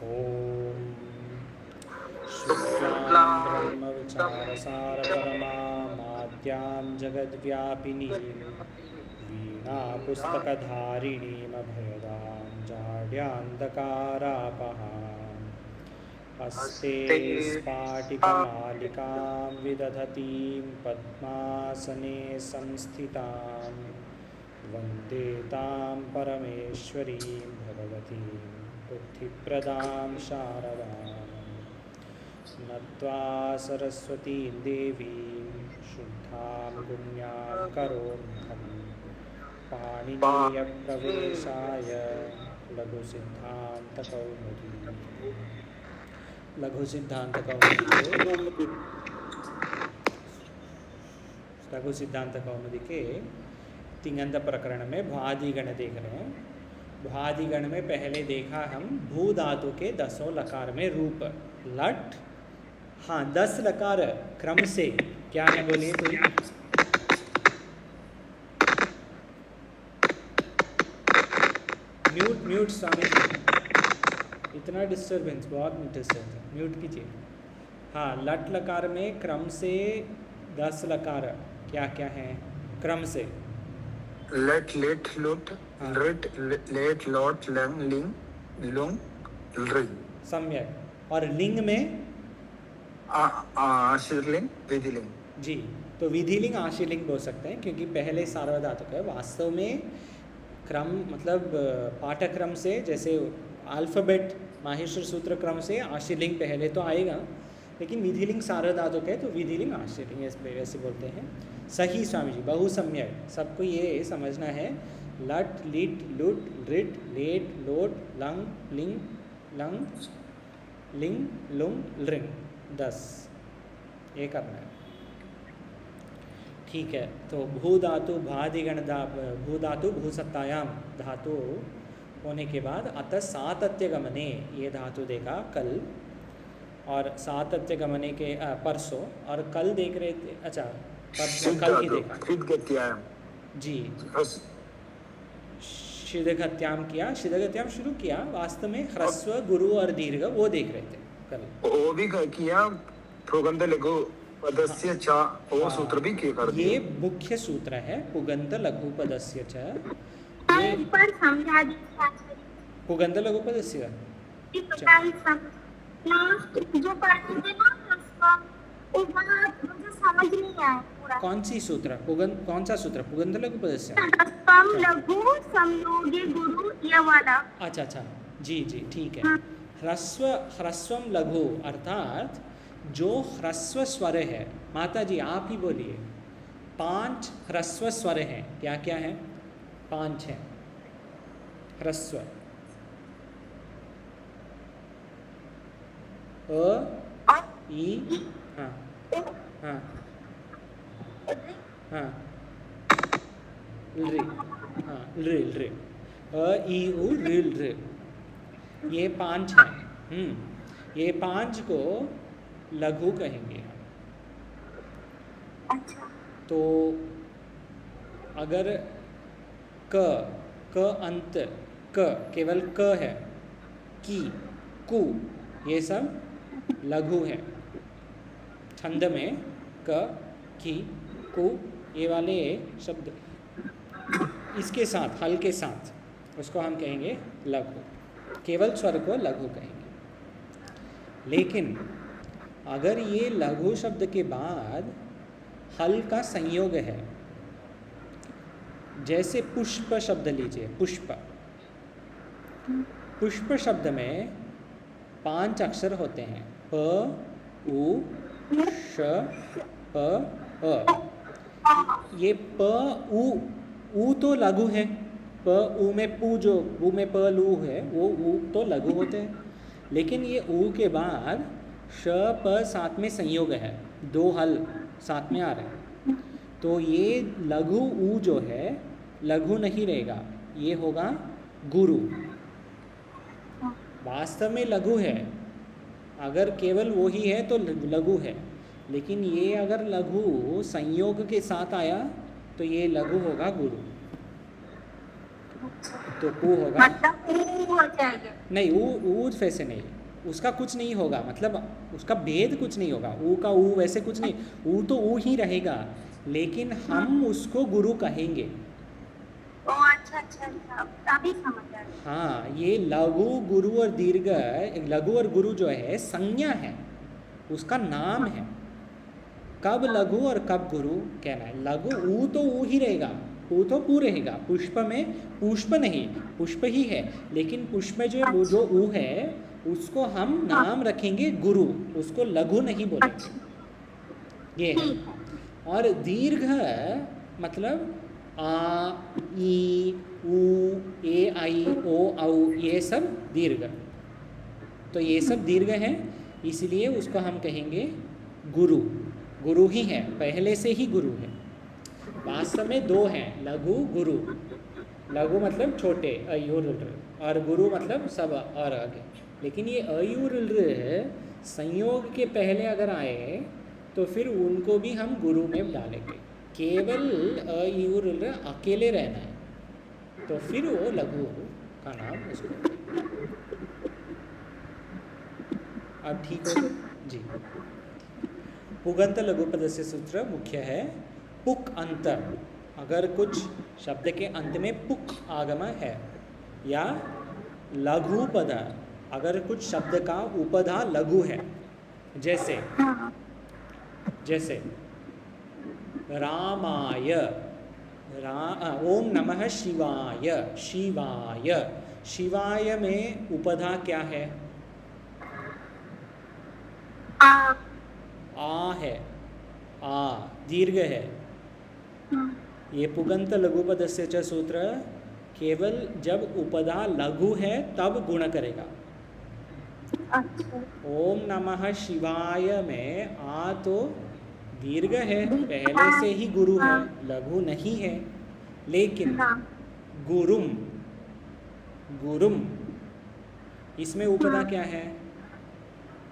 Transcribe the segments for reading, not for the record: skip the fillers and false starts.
ॐ शुक्लां ब्रह्मविचारसारपरमामाद्यां जगद्व्यापिनीं वीणापुस्तकधारिणीमभयदां जाड्यान्धकारापहाम् हस्ते स्फाटिकमालिकां विदधतीं पद्मासने संस्थितां वन्दे तां परमेश्वरीं भगवतीं बुद्धिप्रदां शारदां नत्वा सरस्वतीं देवीं शुद्धां पुण्यां करोमहं पाणिनीयप्रवेशाय लघु सिद्धांत कौमुदी के तिङन्त प्रकरण में भ्वादिगण देख रहे हैं। भ्वादिगण में पहले देखा हम भू धातु के 10 लकार में रूप लट, हाँ 10 लकार क्रम से क्या है बोलिए तो म्यूट स्वामी जी, इतना डिस्टर्बेंस, बहुत डिस्टर्बेंस, म्यूट कीजिए। हाँ लट लकार में क्रम से 10 लकार क्या क्या है क्रम से? लट लेट लुट लृट लेट लॉट लंग लिंग लुंग लृ। सम्यक। और लिंग में आशीर्लिंग विधिलिंग। जी, तो विधिलिंग आशीर्लिंग बोल सकते हैं क्योंकि पहले सार्वधातुक है। वास्तव में क्रम मतलब पाठक्रम से, जैसे अल्फ़ाबेट माहेश्वर सूत्र क्रम से आशीर्लिंग पहले तो आएगा, लेकिन विधिलिंग सार्वधातुक है तो विधिलिंग आशीर्लिंग ऐसे बोलते हैं। सही स्वामी जी, बहु सम्यक। सबको ये समझना है लट लिट लुट लिट लेट लोट लंग लिंग लंग लिंग लुंग लृंग 10 ये करना है। ठीक है, तो भू धातु भादिगण भू धातु भूसत्तायाम धातु होने के बाद अतः सातत्य गमने ये धातु देखा कल, और सातत्य गमने के परसों, और कल देख रहे थे, अच्छा परसों कल ही देखा जी, शीदघत्याम किया, शीदघत्याम शुरू किया। वास्तव में ह्रस्व गुरु और दीर्घ वो देख रहे थे कल, वो भी किया। पुगंध लघु पदस्य च वो सूत्र भी किया कर दिया। ये मुख्य सूत्र है पुगंध लघु पदस्य च। पर समझा दीजिए पुगंध लघु पदस्य जो पढ़ते ना मुझे समझ नहीं आया पूरा। कौन सी सूत्र? पुगंध कौन सा सूत्र? पुगंध लघु पदस्य लघु समयोगी गुरु ये वाला। अच्छा जी जी ठीक है। ह्रस्वम लघु अर्थात जो ह्रस्व स्वर है, माता जी आप ही बोलिए, 5 ह्रस्व स्वर हैं। क्या क्या है? 5 हैं ह्रस्व। अ ई हाँ हाँ हाँ लृ हाँ लृ लृ अ ई उ लृ लृ ये 5 हैं। ये 5 को लघु कहेंगे। अच्छा। तो अगर क अंत क केवल क है, की कु ये सब लघु है। छंद में क की कु ये वाले शब्द इसके साथ हल के साथ उसको हम कहेंगे लघु, केवल स्वर को लघु कहेंगे। लेकिन अगर ये लघु शब्द के बाद हल का संयोग है, जैसे पुष्प शब्द लीजिए, पुष्प शब्द में 5 अक्षर होते हैं, प उ श प अ। ये प उ तो लघु है, प उ में पू जो उ में प लू है वो उ तो लघु होते हैं। लेकिन ये उ के बाद श प साथ में संयोग है, 2 हल साथ में आ रहे हैं, तो ये लघु उ जो है लघु नहीं रहेगा, ये होगा गुरु। वास्तव में लघु है, अगर केवल वो ही है तो लघु है, लेकिन ये अगर लघु संयोग के साथ आया तो ये लघु होगा गुरु। तो पू होगा। मतलब ऊ हो जाएगा। नहीं, ऊ वैसे नहीं, उसका कुछ नहीं होगा, मतलब उसका भेद कुछ नहीं होगा। ऊ का ऊ वैसे कुछ नहीं, ऊ तो ऊ ही रहेगा, लेकिन हम उसको गुरु कहेंगे। ओ अच्छा अच्छा अच्छा, अभी समझ आ गया। हाँ, ये लघु गुरु और दीर्घ, लघु और गुरु जो है संज्ञा है, उसका नाम है। कब लघु और कब गुरु कहना है। लघु ऊ तो ऊ ही रहेगा, ऊ तो पू रहेगा। पुष्प में पुष्प नहीं, पुष्प ही है, लेकिन पुष्प में जो ऊ है उसको हम नाम रखेंगे गुरु, उसको लघु नहीं बोलेंगे। अच्छा ये है। ठीक है। और दीर्घ मतलब आ, ई, ऊ, ए, आई, ओ, औ, ये सब दीर्घ। तो ये सब दीर्घ हैं, इसलिए उसको हम कहेंगे गुरु। गुरु ही है, पहले से ही गुरु है। वास्तव में दो हैं, लघु गुरु। लघु मतलब छोटे, अयुर, और गुरु मतलब सब और आगे। लेकिन ये अयुर संयोग के पहले अगर आए तो फिर उनको भी हम गुरु में डालेंगे। केवल अयुर अकेले रहना है तो फिर वो लघु का नाम उसको। अब ठीक हो जी। पुगंत लघुपदस्य सूत्र मुख्य है पुक अंतर। अगर कुछ शब्द के अंत में पुक आगम है, या लघु पद, अगर कुछ शब्द का उपधा लघु है, जैसे जैसे रामाय, ओम नमः शिवाय, शिवाय, शिवाय में उपधा क्या है? आ है, आ दीर्घ है। ये पुगंत लघुपदस्य च सूत्र केवल जब उपधा लघु है तब गुण करेगा। अच्छा ओम नमः शिवाय में आ तो दीर्घ है, पहले से ही गुरु है, लघु नहीं है। लेकिन गुरुम, गुरुम इसमें उपधा क्या है?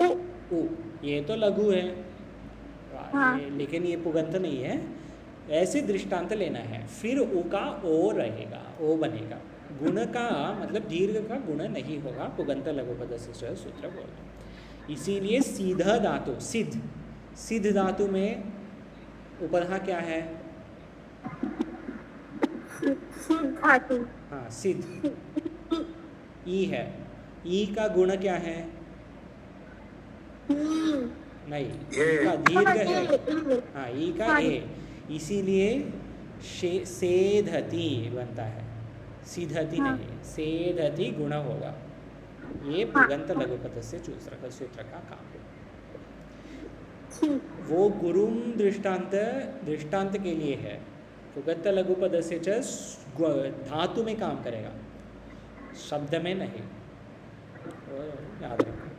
उ, ये तो लघु है, लेकिन ये पुगंत नहीं है। ऐसे दृष्टांत लेना है, फिर उ का ओ रहेगा, ओ बनेगा। गुण का मतलब दीर्घ का गुण नहीं होगा, पुगंत लघुपदस्य सूत्र बोलते। इसीलिए सीधा धातु, सिद्ध, सिद्ध धातु में उपधा क्या है? धातु, हाँ सिद्ध, ई है। ई का गुण क्या है? नहीं, ई का दीर्घ है। हाँ, ई का ए, इसीलिए सेधति बनता है, सीधति नहीं, सेधति गुण होगा। ये पुगंत लघुपदस्य सूत्र का काम है। वो गुरुम दृष्टांत के लिए है। पुगंत लघुपदस्य धातु में काम करेगा, शब्द में नहीं, याद रखो।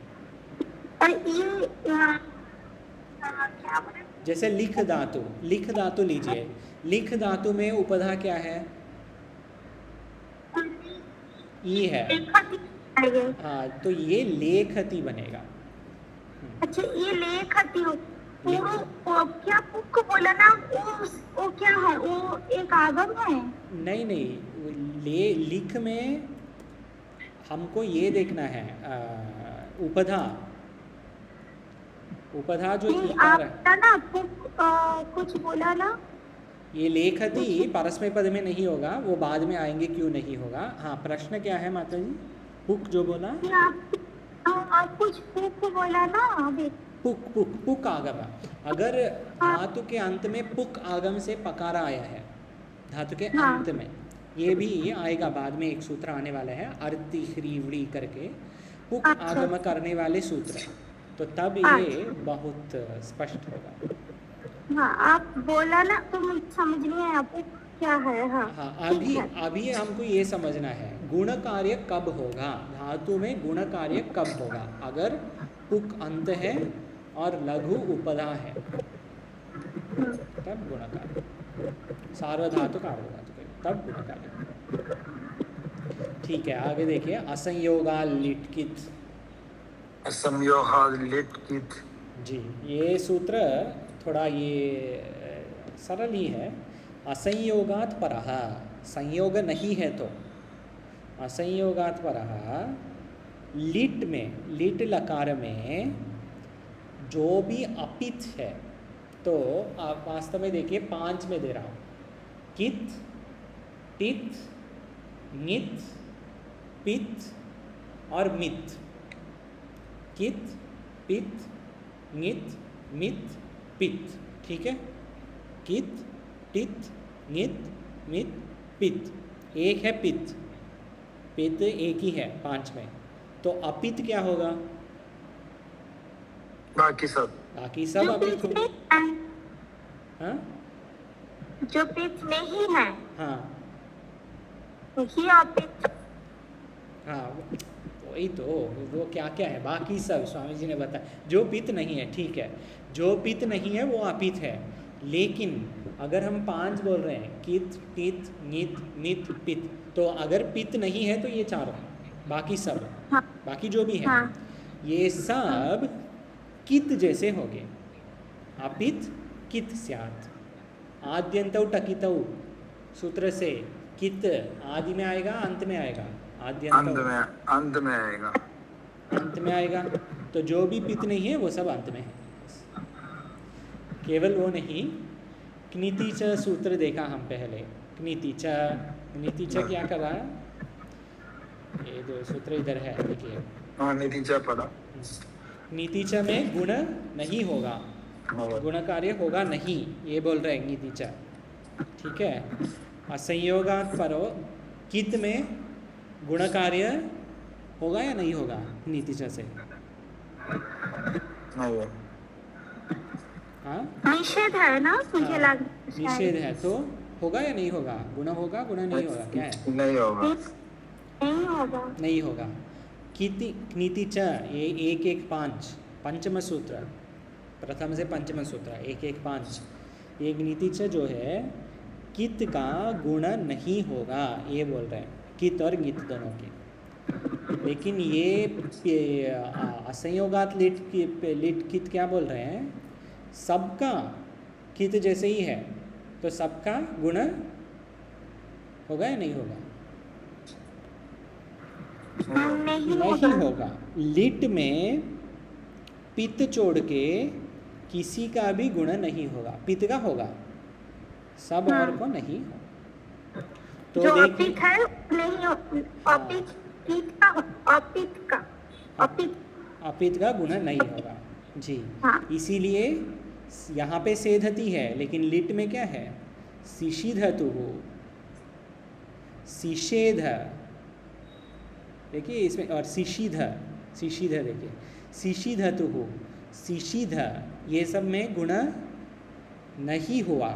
जैसे लिख धातु, लिख धातु लीजिए, लिख धातु में उपधा क्या है? ई है। हाँ, तो ये लेखति बनेगा। अच्छा, ये लेखति हो। क्या पुक बोला ना, वो क्या है? वो एक आगम है? नहीं नहीं, लिख में हमको ये देखना है उपधा, उपधा जो आप ना कुछ बोला ना, ये लेखति परस्मै पद में नहीं होगा, वो बाद में आएंगे क्यों नहीं होगा। हाँ, प्रश्न क्या है माता जी? पुक जो बोला, आप कुछ पुक बोला ना अभी। पुक पुक पुक आगम, अगर धातु के अंत में पुक आगम से पकारा आया है, धातु के अंत में, ये भी आएगा बाद में, एक सूत्र आने वाला है अर्ति ह्रीवड़ी करके, पुक आगम करने वाले सूत्र, तो तब ये बहुत स्पष्ट होगा। हाँ, आप बोला ना तो मुझे समझ नहीं आया पुक क्या है। हाँ, अभी हमको ये समझना है गुण कार्य कब होगा, धातु में गुण कार्य कब होगा। अगर पुक अंत है और लघु उपधा है तब गुण कार्य, सार्वधातु कार्य तब गुण कार्य। ठीक है, आगे देखिए। असंयोगा लिटकित, असंयोगा लिटकित जी, ये सूत्र थोड़ा ये सरल ही है। असंयोगात परः, संयोग नहीं है तो असंयोगात् परः लिट में, लिट लकार में जो भी अपित है, तो आप वास्तव में देखिए 5 में दे रहा हूँ, कित, टित, नित, पित और मित। कित, पित, नित, मित, पित, ठीक है। कित, टित, नित, मित, पित। एक है पित, पित एक ही है 5 में, तो अपित क्या होगा? बाकी सब जो अपित पित होगा। नहीं है, हाँ जो पित नहीं है हाँ ही अपित। हाँ, वही तो, वो क्या क्या है बाकी सब स्वामी जी ने बताया। जो पित नहीं है, ठीक है, जो पित नहीं है वो अपित है। लेकिन अगर हम 5 बोल रहे हैं, कित, टित, नित, मित, पित, तो अगर पित नहीं है तो ये चारों, बाकी सब, हाँ बाकी जो भी है हाँ ये सब कित जैसे हो गए। अपित कित स्यात्। आद्यन्तौ टकितौ सूत्र से कित आदि में आएगा, अंत में आएगा। आद्यन्तौ अंत में आएगा। अंत में आएगा, तो जो भी पित नहीं है वो सब अंत में है। केवल वो नहीं, क्निति च सूत्र देखा हम पहले। क्निति च क्या कर रहा है? ये जो सूत्र इधर है देखिए, हाँ नीतिचा पढ़ा। नीति च में गुण नहीं होगा, गुण कार्य होगा नहीं, ये बोल रहे हैं नीति च, ठीक है। असंयोगात् परो कित में गुण कार्य होगा या नहीं होगा नीति च से? हाँ निषेध है ना, मुझे लग निषेध है, तो होगा या नहीं होगा? गुण होगा, गुण नहीं होगा, क्या है? नहीं होगा। नहीं होगा। नहीं होगा। नीति च, ये 1-1-5 पंचम सूत्र, प्रथम से पंचम सूत्र 1-1-5। ये नीति च जो है कित का गुण नहीं होगा, ये बोल रहे हैं, कित और गित दोनों के। लेकिन ये असंयोगात लिट कित क्या बोल रहे हैं? सबका कित जैसे ही है, तो सबका गुण होगा या नहीं होगा? नहीं होगा। लिट में पित्त छोड़ के किसी का भी गुण नहीं होगा, पित्त का होगा, सब और को नहीं होगा। तो जो देखिए, अपित है नहीं अपित, अपित का गुण नहीं होगा जी। हाँ। इसीलिए यहाँ पे सेधति है, लेकिन लिट में क्या है? सिषिधतु हो, सिषेध, देखिए इसमें, और सिषिध देखिए, सिषिधतु हो, सिषिध, ये सब में गुण नहीं हुआ,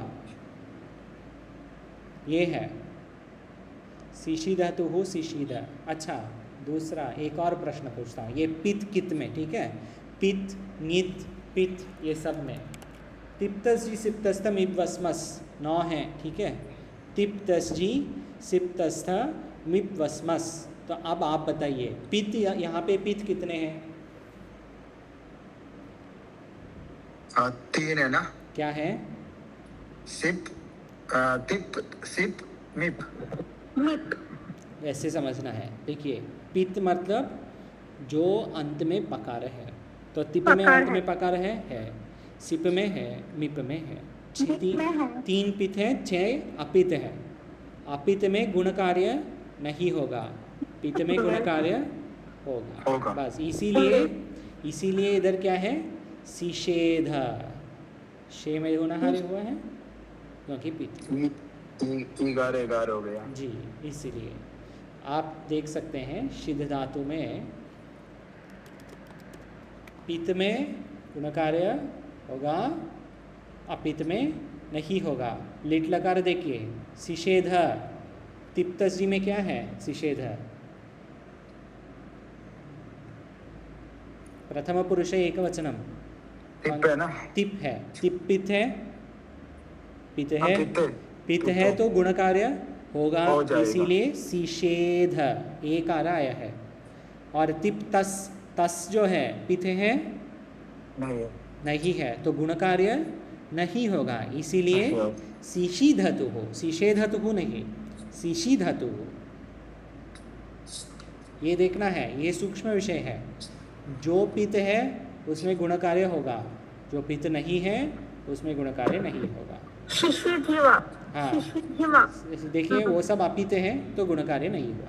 ये है सिषिधतु हो, सिषिध। अच्छा, दूसरा एक और प्रश्न पूछता हूँ, ये पित कित में, ठीक है, पित, नित, पित, ये सब में तिप्तस्जी सिप्तस्थम इप्वस्मस 9 है, ठीक है। तिप्तस्जी सिप्तस्थ मिप्वस्मस। तो अब आप बताइए, पित, यहाँ पे पित कितने हैं? 3 है ना? क्या है? सिप, तिप, सिप, मिप। ऐसे समझना है। देखिए, पित मतलब जो अंत में पकार है, तो तिप में अंत में पकार है, सिप में है, मिप में है। 3 पित है, 6 अपित है। अपित में गुण कार्य नहीं होगा, पित में गुण कार्य होगा। बस इसीलिए इधर क्या है? सिषेध, शे में गुणहार्य हुआ है क्योंकि पित। 11 हो गया जी, इसीलिए आप देख सकते हैं सिद्ध धातु में पित में गुण कार्य होगा, अपित में नहीं होगा। लिट लकार देखिए, सिषेध, तिप्तस जी में क्या है? सिषेध, प्रथम पुरुष एकवचनम, तिप है ना? तिप है, तिप पित है, पित है, पित है तो गुण कार्य होगा, इसीलिए सिषेध एक आ आया है। और तिप तस जो है पित है नहीं है, तो गुण कार्य नहीं होगा, इसीलिए सिषिधतु हो, सिषेधतु नहीं, सिषिधतु हो। ये देखना है, ये सूक्ष्म विषय है। जो पित्त है उसमें गुण कार्य होगा, जो पित्त नहीं है उसमें गुण कार्य नहीं होगा। शिशिधिवा, हाँ शिशिधिवा। देखिए वो सब अपित हैं तो गुण कार्य नहीं हुआ,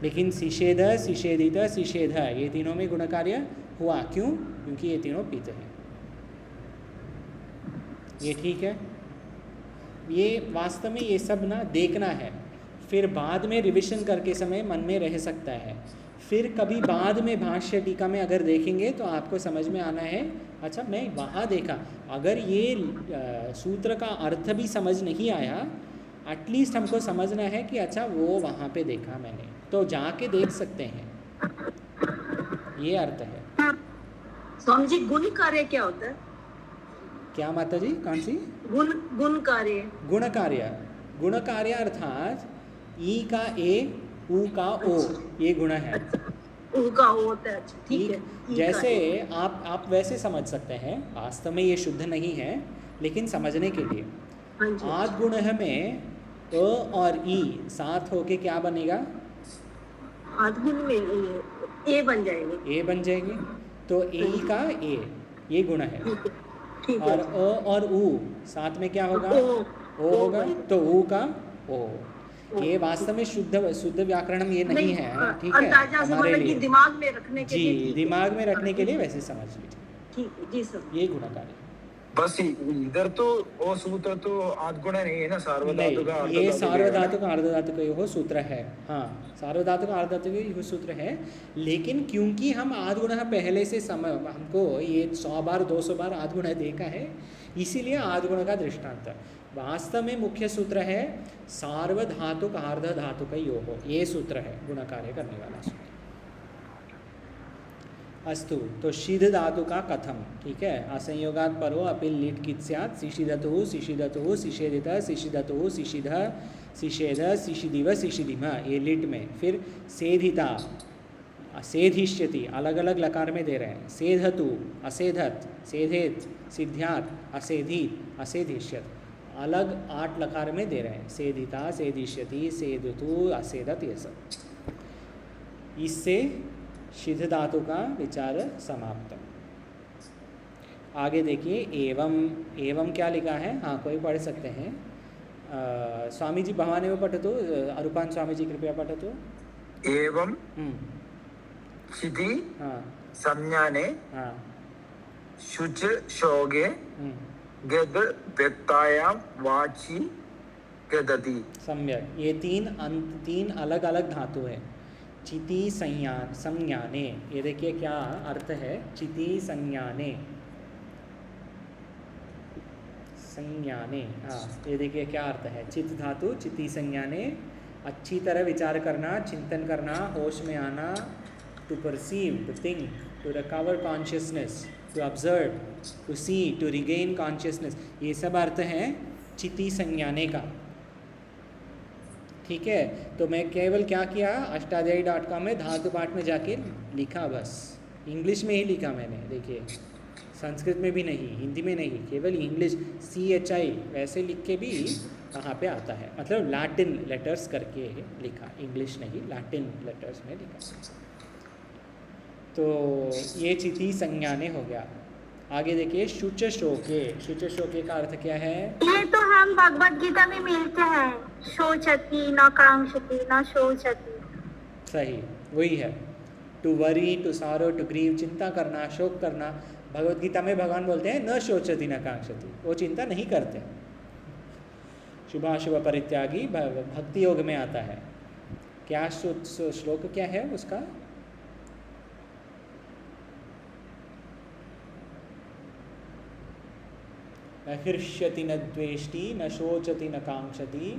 लेकिन सिषेध, सिषेधित, सिषेध ये तीनों में गुण कार्य हुआ। क्यों? क्योंकि ये तीनों पित्त हैं। ये ठीक है। ये वास्तव में ये सब ना देखना है, फिर बाद में रिविजन करके समय मन में रह सकता है। फिर कभी बाद में भाष्य टीका में अगर देखेंगे तो आपको समझ में आना है, अच्छा मैं वहाँ देखा। अगर ये सूत्र का अर्थ भी समझ नहीं आया, एटलीस्ट हमको समझना है कि अच्छा वो वहाँ पे देखा मैंने, तो जाके देख सकते हैं। ये अर्थ है। स्वामी जी गुण कार्य क्या होता है? क्या माता जी? कौन सी? गुण कार्य। गुण कार्य, गुण कार्य अर्थात ई का ए, उ का ओ, ये गुण है। उ का ओ होता है। ठीक है। जैसे आप वैसे समझ सकते हैं, वास्तव में ये शुद्ध नहीं है लेकिन समझने के लिए। आद गुण में अ और ई साथ होके क्या बनेगा? आद गुण में ए बन जाएंगे। ए बन जाएंगे, तो ए का ए, ये गुण है। ठीक और है। अ और उ साथ में क्या होगा? ओ होगा, तो उ का ओ। ये वास्तव में शुद्ध व्याकरण ये नहीं है, ठीक है, अंदाजा से हमारे मतलब कि लिए दिमाग में रखने के लिए। जी, दिमाग में रखने के लिए वैसे समझ लीजिए। ठीक है जी सर। ये गुणकारी। बस इधर तो वो सूत्र तो आद्गुण नहीं है ना, सार्वधातु का नहीं, ये सार्वधातु का अर्धधातु का यो सूत्र है। हाँ, सार्वधातु का अर्धधातु का यो सूत्र है, लेकिन क्योंकि हम आद्गुण पहले से हमको ये 100 बार 200 बार आद्गुण देखा है, इसीलिए आद्गुण का दृष्टांत। वास्तव में मुख्य सूत्र है सार्वधातुक अर्धधातुक योग, ये सूत्र है गुण कार्य करने वाला सूत्र। अस्तु, तो शीध धातु का कथम, ठीक है, असंयोगात परो अपिल लिट कित स्यात्, शिशिधतु शिशिधतु शिषेधित शिशिधतु शिशिध शिषेध शिशिदिव शिशिदिम, ये लिट में। फिर सेधिता, सेधिष्यति, अलग अलग लकार में दे रहे हैं। सेधतु, असेधत, सेधेत, सिद्ध्यात, असेधित, असेधिष्यत, अलग 8 लकार में दे रहे हैं। सेधिता, सेधिष्यति, सेधतु, असेधत, ये सब। इससे शिध धातु का विचार समाप्त। आगे देखिए, एवं, एवं क्या लिखा है? हाँ, कोई पढ़ सकते हैं। स्वामी जी भवानेव पठतु, अरूपान स्वामी जी कृपया पठतु। एवं शिधि संज्ञाने शुच शोगे गद व्यक्तायां वाची गदति। सम्यक। ये तीन अलग अलग धातु है। चिति संज्ञाने, ये देखिए क्या अर्थ है। चिति संज्ञाने, संज्ञाने, हाँ, ये देखिए क्या अर्थ है। चित धातु, चिति संज्ञाने, अच्छी तरह विचार करना, चिंतन करना, होश में आना, to perceive, to think, to recover consciousness, to observe, to see, to regain consciousness, ये सब अर्थ हैं चिति संज्ञाने का। ठीक है, तो मैं केवल क्या किया, अष्टाध्यायी.com में धातु पाठ में जाके लिखा, बस इंग्लिश में ही लिखा मैंने। देखिए, संस्कृत में भी नहीं, हिंदी में नहीं, केवल इंग्लिश CHI वैसे लिख के भी कहाँ पे आता है, मतलब लैटिन लेटर्स करके लिखा, इंग्लिश नहीं, लैटिन लेटर्स में लिखा। तो ये चिति संज्ञाने हो गया। आगे देखिए, शुच शोके, शुच शोके का अर्थ क्या है? ये तो हम भगवत गीता में मिलते हैं, शोचति न कांक्षति न शोचति। सही, वही है। To worry, to sorrow, to grieve, चिंता करना, शोक करना। भगवत गीता में भगवान बोलते हैं न शोचति न कांक्षति, वो चिंता नहीं करते। शुभाशुभ परित्यागी भक्ति योग में आता है। क्या श्लोक क्या है उसका? न हृष्यति न द्वेष्टि न शोचति न कांक्षति,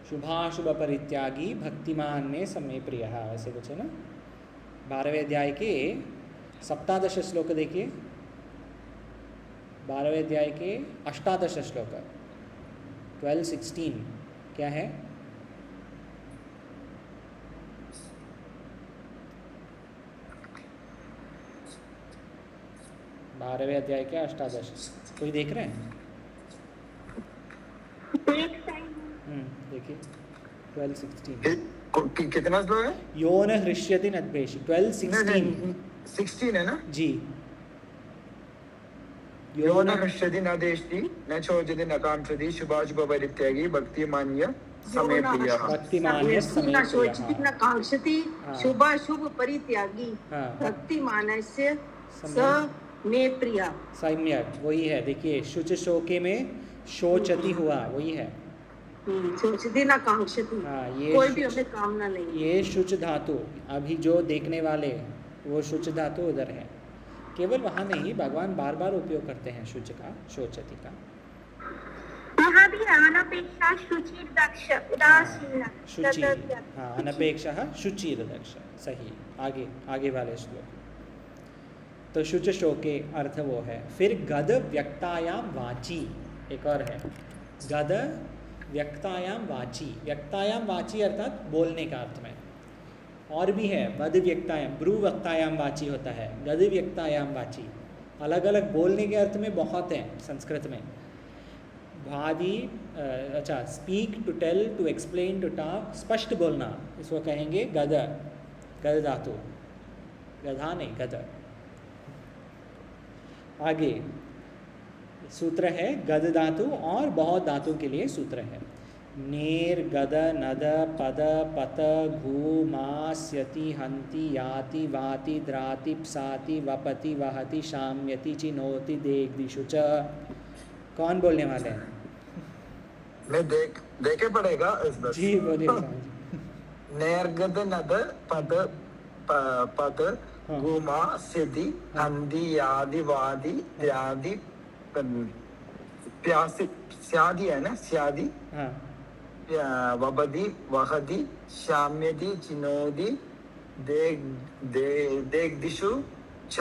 शुभाशुभ परित्यागी भक्तिमान में समय प्रिय, ऐसे कुछ है ना। 12वें अध्याय के 17 श्लोक देखिए, 12वें अध्याय के 18 श्लोक, 12-16 क्या है? बारहवें अध्याय के 18, कोई देख रहे हैं? देखिए 12-16। कितना स्लो है? यो न हृष्यति नद्वेषि 12 16 16 है ना? जी यो न हृष्यति न देष्टि न चोचति न कांक्षति शुभाशुभपरित्यागी भक्तिमान्य समय प्रियः। भक्तिमान्य न समय शोचति न कांक्षति हाँ। शुभाशुभ परित्यागी हाँ। भक्तिमानस्य स मे प्रिया। सम्यक वही है। देखिए शुच शोके में शोचति हुआ वही है। शोचति न कांक्षति, हाँ, ये कोई भी हमें कामना नहीं। ये शुच धातु अभी जो देखने वाले वो शुच धातु उधर है। केवल वहाँ नहीं, भगवान बार बार उपयोग करते हैं शुच का, शोचति का। वहाँ भी अनपेक्षा शुचिर दक्ष उदासीन शुचि, हाँ अनपेक्षा शुचिर दक्ष, सही। आगे आगे वाले श्लोक। तो शुच शोके अर्थ वो है। फिर गद व्यक्तायाम वाची एक और है। गद व्यक्तायाम वाची, व्यक्तायाम वाची अर्थात बोलने का अर्थ में। और भी है वद व्यक्तायाम, ब्रू वक्तायाम वाची होता है, गद व्यक्तायाम वाची। अलग अलग बोलने के अर्थ में बहुत हैं संस्कृत में। भादी अच्छा, speak to tell to explain to talk, स्पष्ट बोलना, इसको कहेंगे गद, गद धातु, गधा नहीं गद। आगे सूत्र है गद धातु और बहुत धातु के लिए सूत्र है। नेर गद नद पद पत घू मास्यति हंति याति वाति द्राति प्साति वपति वहति शाम्यति चिनोति देग्दिषु च। कौन बोलने वाले हैं? मैं देखे पड़ेगा इस बार। जी बोलिए स्वामी जी। नेर्गद नद पद पद गुमा सिद्धि हंदी यादि वादि यादि प्यासी स्यादि है ना, स्यादि हाँ वबदि वहदि शाम्यति चिनोदि देग्दिषु च।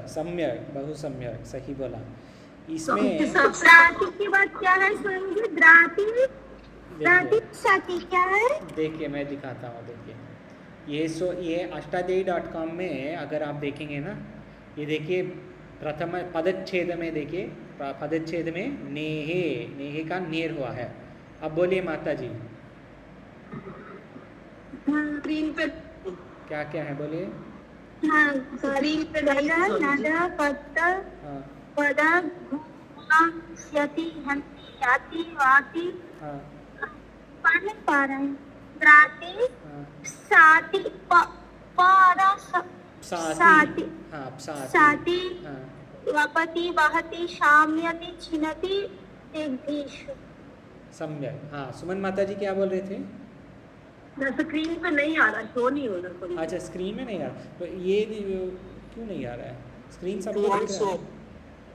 सम्यक, बहु सम्यक, सही बोला। इसमें द्राति की बात क्या है स्वामी जी? द्राति साथी क्या है? देखिए मैं दिखाता हूँ। देखिए ये अष्टाध्यायी.com में अगर आप देखेंगे ना, ये देखिए प्रथम पदच्छेद में, देखिए पदच्छेद में नेहे, नेहे का नेर हुआ है। अब बोलिए माता जी स्क्रीन पे क्या क्या है, बोलिए। हाँ, स्क्रीन पे नद पद हाँ पद घुमा स्यति हंति याति वाति, हाँ पढ़ नहीं पा रहे हैं। द्राति हाँ साति पारा साति हाँ साति हाँ वपति वहति शाम्यति छिनति देग्दिषु। सम्यक। हाँ सुमन माता जी क्या बोल रहे थे? स्क्रीन पे नहीं आ रहा, शो नहीं हो रहा। अच्छा स्क्रीन में नहीं आ रहा, तो ये क्यों नहीं आ रहा है? स्क्रीन सब दिख रहा है।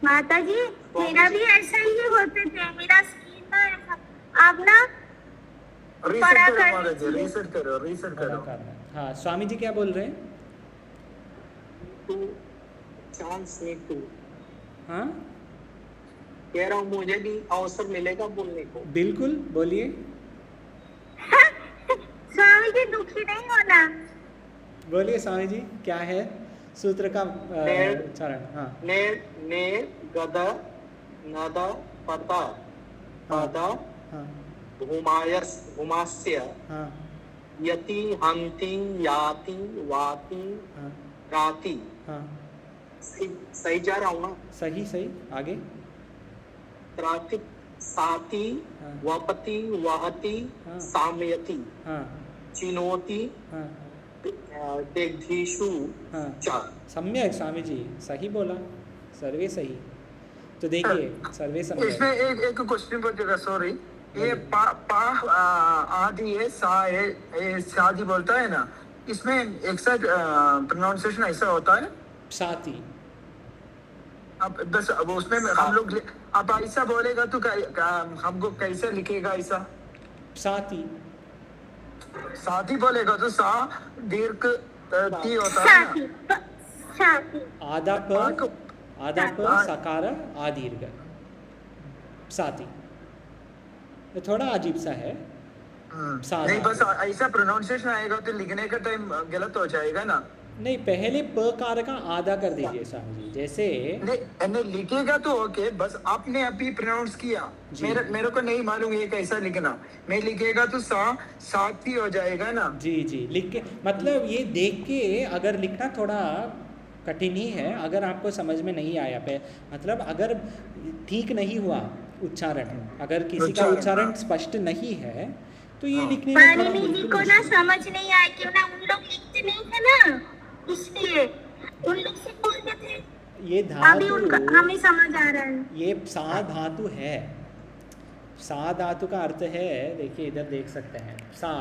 माता जी मेरा भी ऐसा ही होते थे, मेरा स्क्रीन ना ऐसा। आप ना रीसेट करो। बड़ा करना है। हाँ स्वामी जी क्या बोल रहे हैं? चांस नहीं तू हाँ कह रहा हूँ, मुझे भी अवसर मिलेगा बोलने को। बिल्कुल बोलिए। स्वामी जी दुखी नहीं होना। बोलिए स्वामी जी क्या है सूत्र का उच्चारण? हाँ ने ने गद नद पद पद हाँ घुमास्य हाँ यति हंति याति वाति हाँ राति। हाँ सही जा रहा हूँ ना? सही सही। आगे त्राति साति हाँ। वपति वहति हाँ। सामयति हाँ चिनोति हाँ देग्दिषु हाँ च। सम्यक स्वामी जी, सही बोला, सर्वे सही। तो देखिए सर्वे सम्यक। इसमें एक क्वेश्चन पूछेगा, सॉरी। ये पा आदि है, सा है, ये शादी बोलता है ना, इसमें एक साथ प्रोनाउंसिएशन ऐसा होता है? साथी। अब बस अब उसमें हम लोग अब ऐसा बोलेगा तो हमको कैसे लिखेगा ऐसा? साथी बोलेगा तो सा दीर्घ ती होता है ना? आधा प सकार आदीर्घ साथी। तो थोड़ा अजीब सा है। नहीं बस ऐसा प्रोनाउंसिएशन आएगा तो लिखने का टाइम गलत हो जाएगा ना। नहीं, पहले प का आधा कर दीजिए स्वामी जी, जैसे नहीं लिखेगा तो ओके, बस आपने अभी प्रोनाउंस किया, जी। मेरे को नहीं मालूम ये कैसा लिखना, मैं लिखेगा तो साथ ही हो जाएगा ना। जी जी, लिख के मतलब ये देख के अगर लिखना थोड़ा कठिन ही है, अगर आपको समझ में नहीं आया पे मतलब अगर ठीक नहीं हुआ उच्चारण, अगर किसी का उच्चारण स्पष्ट नहीं है तो ये लिखने में थोड़ा पाणिनि जी बिल्कुल को ना मुश्किल। समझ नहीं आया क्यों ना, उन लोग लिखते नहीं थे ना, इसलिए उन लोग से बोलते थे। ये अभी उनका धातु, हमें समझ आ रहा है। ये सा धातु है, सा धातु का अर्थ है, देखिए इधर देख सकते हैं, सा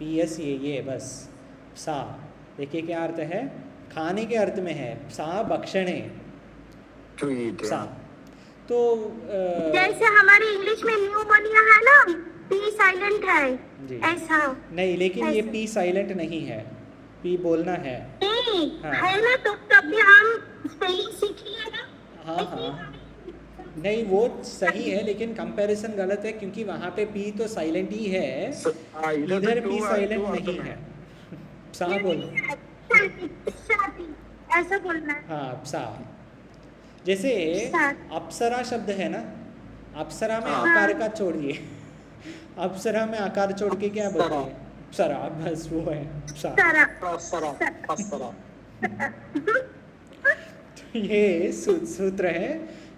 PS ये बस सा, देखिए क्या अर्थ है, खाने के अर्थ में है, सा भक्षणे सा। तो जैसे हमारे इंग्लिश में न्यूमोनिया है ना, पी साइलेंट जी। है, ऐसा नहीं, लेकिन ये ऐसे। पी साइलेंट नहीं है, पी बोलना है। नहीं हाँ। है ना, तो तब भी हम स्पेलिंग सीख लिए ना। हाँ हाँ, नहीं वो सही है, लेकिन कंपैरिजन गलत है, क्योंकि वहाँ पे पी तो साइलेंट ही है, इधर पी साइलेंट नहीं है। सा बोलना, शादी ऐसा बोलना है। हाँ सा। जैसे साथ। अप्सरा शब्द है ना, अप्सरा में हाँ। आकार का छोड़िए, अप्सरा में आकार छोड़ के क्या बोलते हैं, अप्सरा, बस वो है सा। सारा असरा असरा ये सूत्र है,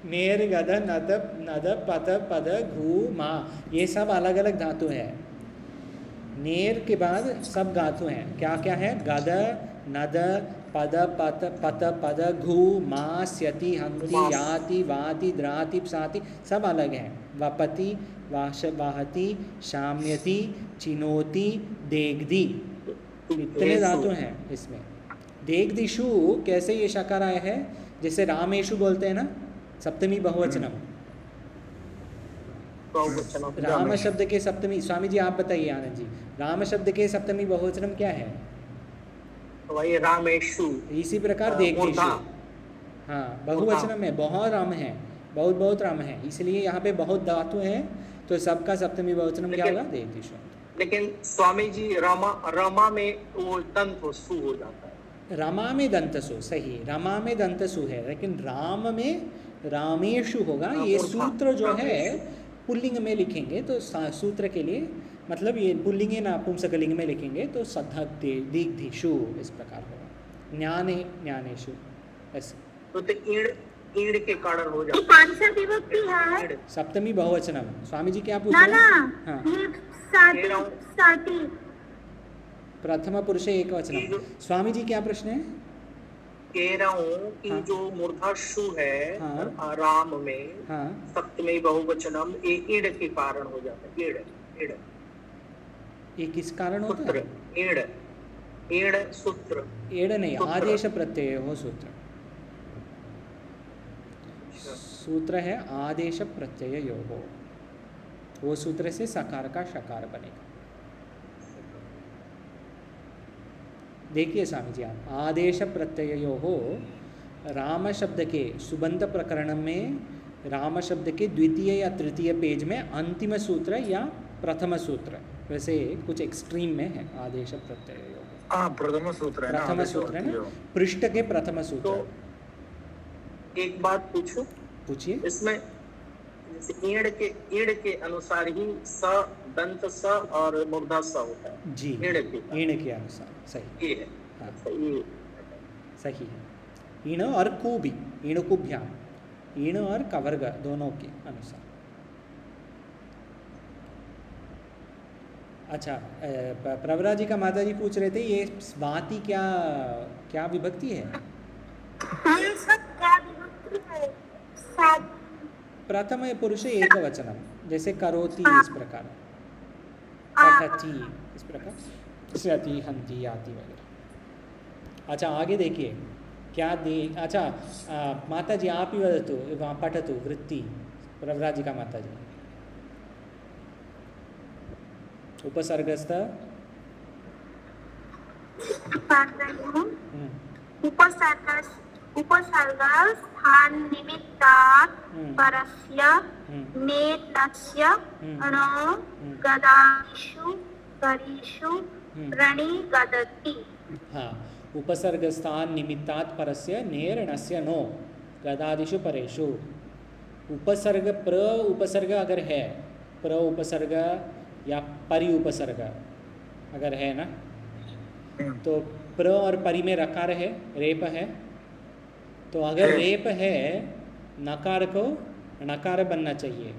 नेर गद नद नद पद पद घू मा, ये सब अलग अलग धातु है। नेर के बाद सब धातु हैं, क्या क्या है, गद नद पद पत पत पद घू मा स्यति हंति याति वाति द्राति पसाति, सब अलग हैं। वपति वाश वाहति शाम्यति चिनोति देगदी, इतने धातु हैं इसमें। देगदिशु कैसे ये शकार आया है, जैसे रामेशु बोलते हैं ना, सप्तमी बहुवचनम, राम शब्द के सप्तमी, स्वामी जी आप बताइए आनंद जी, राम शब्द के सप्तमी बहुवचनम क्या है? वही रामेशु। इसी प्रकार देगदिशु, हाँ बहुवचनम में बहुत राम है, बहुत बहुत राम है, इसलिए यहाँ पे बहुत धातु हैं, तो सबका सप्तमी बहुवचनम क्या होगा, देगदिशु। लेकिन स्वामी जी रमा में वो दंत सु हो जाता है। रमा में दंतसु, सही, रमा में दंतसु है, लेकिन राम में रामेशु होगा। ये सूत्र जो है पुल्लिंग में लिखेंगे तो सूत्र के लिए, मतलब ये पुल्लिंग ना पुंसकलिंग में लिखेंगे तो सद्धक दीग्धिशु इस प्रकार होगा, ज्ञाने ज्ञानेशु ऐसे। तो ईड़ के कारण हो ये जाता कौन सा विभक्ति है? है। सप्तमी बहुवचनम, स्वामी जी क्या पूछ ना रहे ना, हैं? हाँ, ये साथी प्रथम पुरुष एक वचनम। स्वामी जी क्या प्रश्न है? कह रहा हूँ कि हाँ। जो मूर्धाशु है हाँ। राम में हाँ, सप्तमी बहुवचनम ईड़ के कारण हो जाता है। ईड़ ये किस कारण होता सूत्र, है? ईड़ सूत्र। एड़ नहीं, सूत्र। आदेश प्रत्यय हो सूत्र, सूत्र है आदेश प्रत्यय योगो, वो सूत्र से सकार का शकार बनेगा। देखिए स्वामी जी आप, आदेश प्रत्ययो हो, राम शब्द के सुबंध प्रकरण में राम शब्द के द्वितीय या तृतीय पेज में अंतिम सूत्र या प्रथम सूत्र, वैसे कुछ एक्सट्रीम में है आदेश प्रत्ययो, प्रथम सूत्र है ना, प्रथम सूत्र है ना, पृष्ठ के प्रथम सूत्र। तो एक बात पूछूं, पूछिए। इसमें जैसे ईड़ के अनुसार ही स दंत स और मूर्धा स होता है। जी, ईण के अनुसार, सही, ये है। हाँ। अच्छा, ये सही है। ईण और कु भी, ईण कुभ्याम, ईण और कवर्ग दोनों के अनुसार। अच्छा, प्रवरा जी का माता जी पूछ रहे थे, ये स्वाति क्या क्या विभक्ति है? ये सब क्या विभक्ति है? साथ प्रथम पुरुष एक वचनम, जैसे करोति इस प्रकार, पठति इस प्रकार, स्यति हंति याति वगैरह। अच्छा आगे देखिए क्या दे, अच्छा माता जी आप ही वदतु, वहाँ पठतु वृत्ति, प्रवरा जी का माता जी। उपसर्गस्थ उपसर्ग स्थान निमित्तात् हम्म। परस्य हम्म। नेतस्य हम्म। णो गदादिषु करीषु हम्म। रणि गदति। हाँ, उपसर्गस्थान निमित्तात् परस्य नेर णस्य नो गदादिषु परेषु। उपसर्ग प्र उपसर्ग अगर है, प्र उपसर्ग या परि उपसर्ग अगर है ना, तो प्र और परि में रकार है, रेप है, तो अगर रेप है नकार को नकार बनना चाहिए।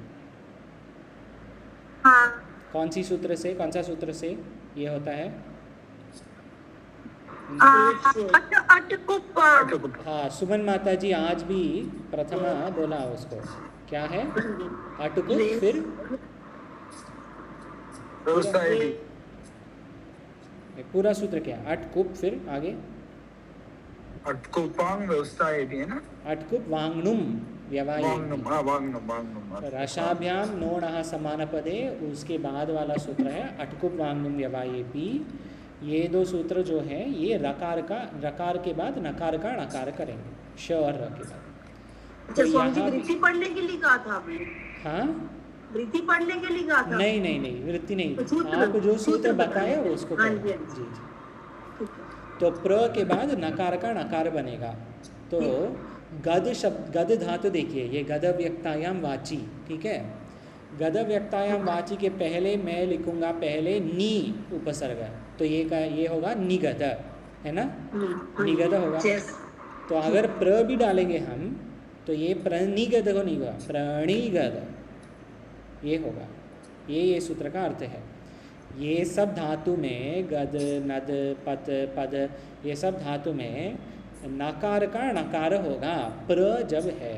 हाँ कौन सी सूत्र से, कौन सा सूत्र से ये होता है? अटकुप। हाँ, सुमन माता जी आज भी प्रथमा बोला उसको, क्या है? अटकुप, फिर पूरा सूत्र क्या? अटकुप, फिर आगे अटकुपांग व्यवस्थाएं भी है ना, अटकुप वांगनुम व्यवाये, वांगनुम रसाभ्याम नोणः समानपदे, उसके बाद वाला सूत्र है अटकुप वांगनुम व्यवायेपि। ये दो सूत्र जो है ये रकार के बाद नकार का नकार करेंगे, श और र के बाद। अच्छा, तो स्वामी जी यहाँ वृत्ति पढ़ने के लिए कहा था आपने? हाँ, वृत्ति पढ़ने के लिए कहा था? नहीं वृत्ति नहीं, सूत्र- आप जो सूत्र सूत्र बताया बताइए। उसको हाँ करें। जी, हाँ जी। जी जी। ठीक है। तो प्र के बाद नकार का नकार बनेगा। तो गद शब्द, गद धातु देखिए, ये गद व्यक्तायाम वाची, ठीक है। गद व्यक्तायाम वाची के पहले मैं लिखूंगा पहले नी उपसर्ग, तो ये होगा निगद, है ना, निगद होगा। तो अगर प्र भी डालेंगे हम तो ये प्रणिगद हो नहीं होगा, प्रणिगद ये होगा। ये सूत्र का अर्थ है। ये सब धातु में गद नद पत पद, ये सब धातु में नकार का नकार होगा प्र जब है,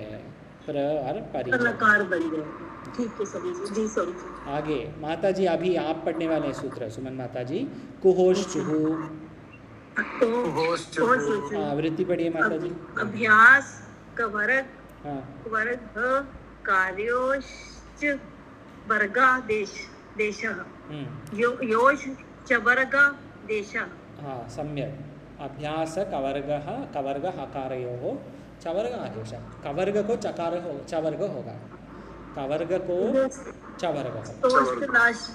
प्र और परि जब। नकार बन गया। ठीक है स्वामी जी, जी स्वामी जी। आगे माता जी अभी आप पढ़ने वाले हैं सूत्र, सुमन माता जी, कुहोश चुहु। वृत्ति पढ़िए माता जी। अभ्यास कवरक, हाँ वर्ग कार्योश्च वर्गा देशः, योश चवर्गा देशः। हाँ सम्यक। अभ्यास कवर्गः, कवर्ग हकारयोः चवर्ग आदेश। कवर्ग को चकार हो, चवर्ग होगा, कवर्ग को चवर्ग होगा। तो नाश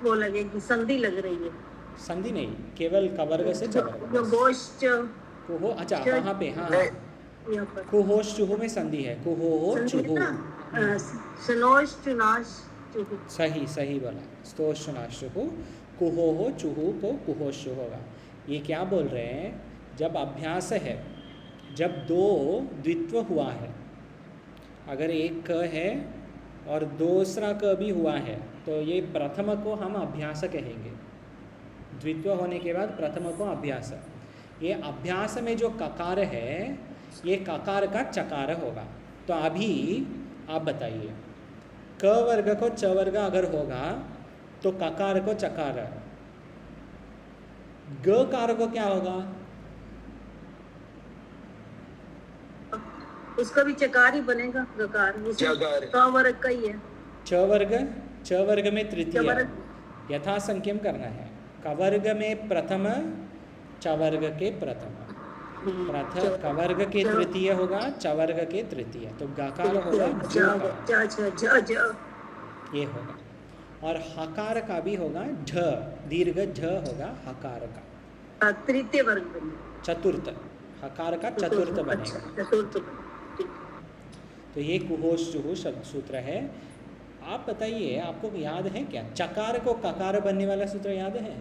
वो लगेगी, संधि लग रही है। संधि नहीं, केवल कवर्ग से चवर्ग। जो गोश्च कुहो, अच्छा वहाँ पे, हाँ यहाँ पर कुहोश चुहु में संधि है, कुहो चुहु। सनोश चुनाश चुहु। सही बोला, स्तोष चुनाश चुहु, कुहो चुहु को कुहोश होगा। ये क्या बोल रहे हैं, जब अभ्यास है, जब दो द्वित्व हुआ है, अगर एक क है और दूसरा क भी हुआ है, तो ये प्रथम को हम अभ्यास कहेंगे। द्वित्व होने के बाद प्रथम को अभ्यास। ये अभ्यास में जो ककार है ये ककार का चकार होगा। तो अभी आप बताइए, क वर्ग को च वर्ग अगर होगा तो ककार को चकार, ग कार को क्या होगा? उसका भी चकार ही बनेगा, गकार। क वर्ग का ही है। च वर्ग में तृतीय यथा संख्यम करना है। कवर्ग में प्रथम, चवर्ग के प्रथम, कवर्ग के तृतीय होगा, चवर्ग के तृतीय, तो गकार होगा ये होगा। और हकार का भी होगा ढ, दीर्घ झ होगा हकार का, तृतीय वर्ग बनेगा, चतुर्थ, हकार का चतुर्थ बनेगा। चतुर्थ। तो ये कुहोश चुहु शब्द सूत्र है। आप बताइए, आपको याद है क्या चकार को ककार बनने वाला सूत्र याद है?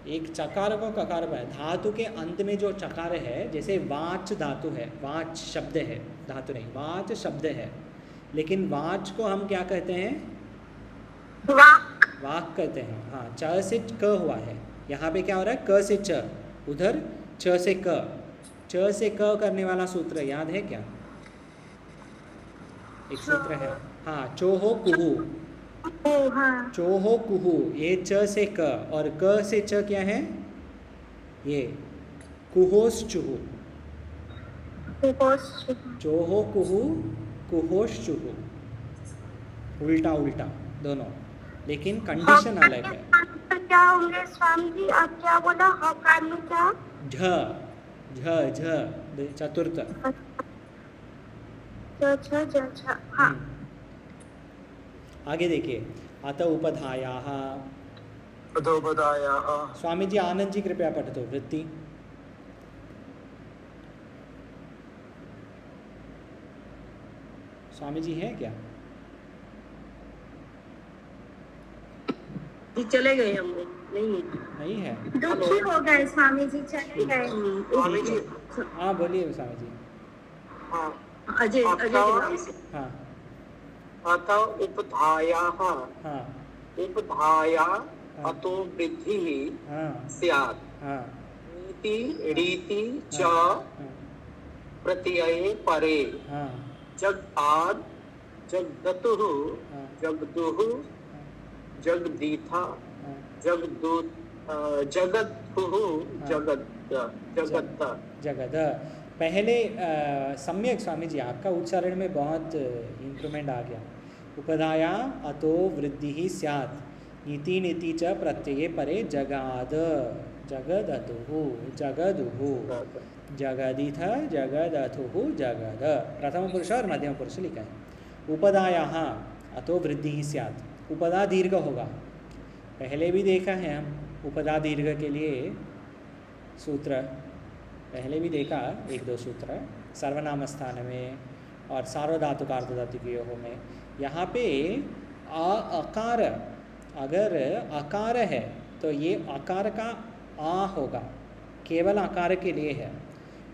एक चकार को ककार बने, धातु के अंत में जो चकार है, जैसे वाच धातु है, वाच शब्द है, धातु नहीं, वाच शब्द है, लेकिन वाच को हम क्या कहते हैं? वाक कहते हैं। हाँ, च से क हुआ है, यहाँ पे क्या हो रहा है? क से च, उधर च से क, च से क करने वाला सूत्र याद है क्या? एक सूत्र है, हाँ, चोहो कुहू, चोहो कुहू, ये च से क और क से च क्या है? ये कुहोस चुहू, चोहो कुहू, कुहोश चुहू, उल्टा उल्टा दोनों, लेकिन कंडीशन अलग है। क्या होंगे स्वामी जी, आप क्या बोला? हकार में क्या? झ झ झ चतुर्थ। आगे देखिए, अत उपधायाः, अतोपदायाः स्वामी जी आनंद जी कृपया पठतु वृत्ति। स्वामी जी हैं क्या? जी चले गए हम लोग, नहीं नहीं है। दुखी हो गए स्वामी जी, चले गए। स्वामी जी हाँ बोलिए स्वामी जी। हाँ अजय के नाम से। हाँ अत उपधायाः हाँ उपधाया अतो वृद्धि हाँ स्यात् हाँ नीति रीति च हाँ प्रत्यये परे हाँ जगआद जगदतुः हाँ जगदुः जगदीथा हाँ जगदु जगदुः जगत जगद। पहले सम्यक स्वामी जी, आपका उच्चारण में बहुत इम्प्रूवमेंट आ गया। उपधाया अतो वृद्धि ही स्यात् नीति नीति च प्रत्यये परे जगाद जगदतुः जगदुः जगदीथ जगदथुः जगद। प्रथम पुरुष और मध्यम पुरुष लिखा है। उपधायाः अतो वृद्धि ही स्यात्, उपधा दीर्घ होगा। पहले भी देखा है हम उपधा दीर्घ के लिए सूत्र, पहले भी देखा एक दो सूत्र सर्वनाम स्थान में और सार्वधातुक अर्धधातुक में। यहाँ पे अकार, अगर अकार है तो ये अकार का आ होगा, केवल आकार के लिए है।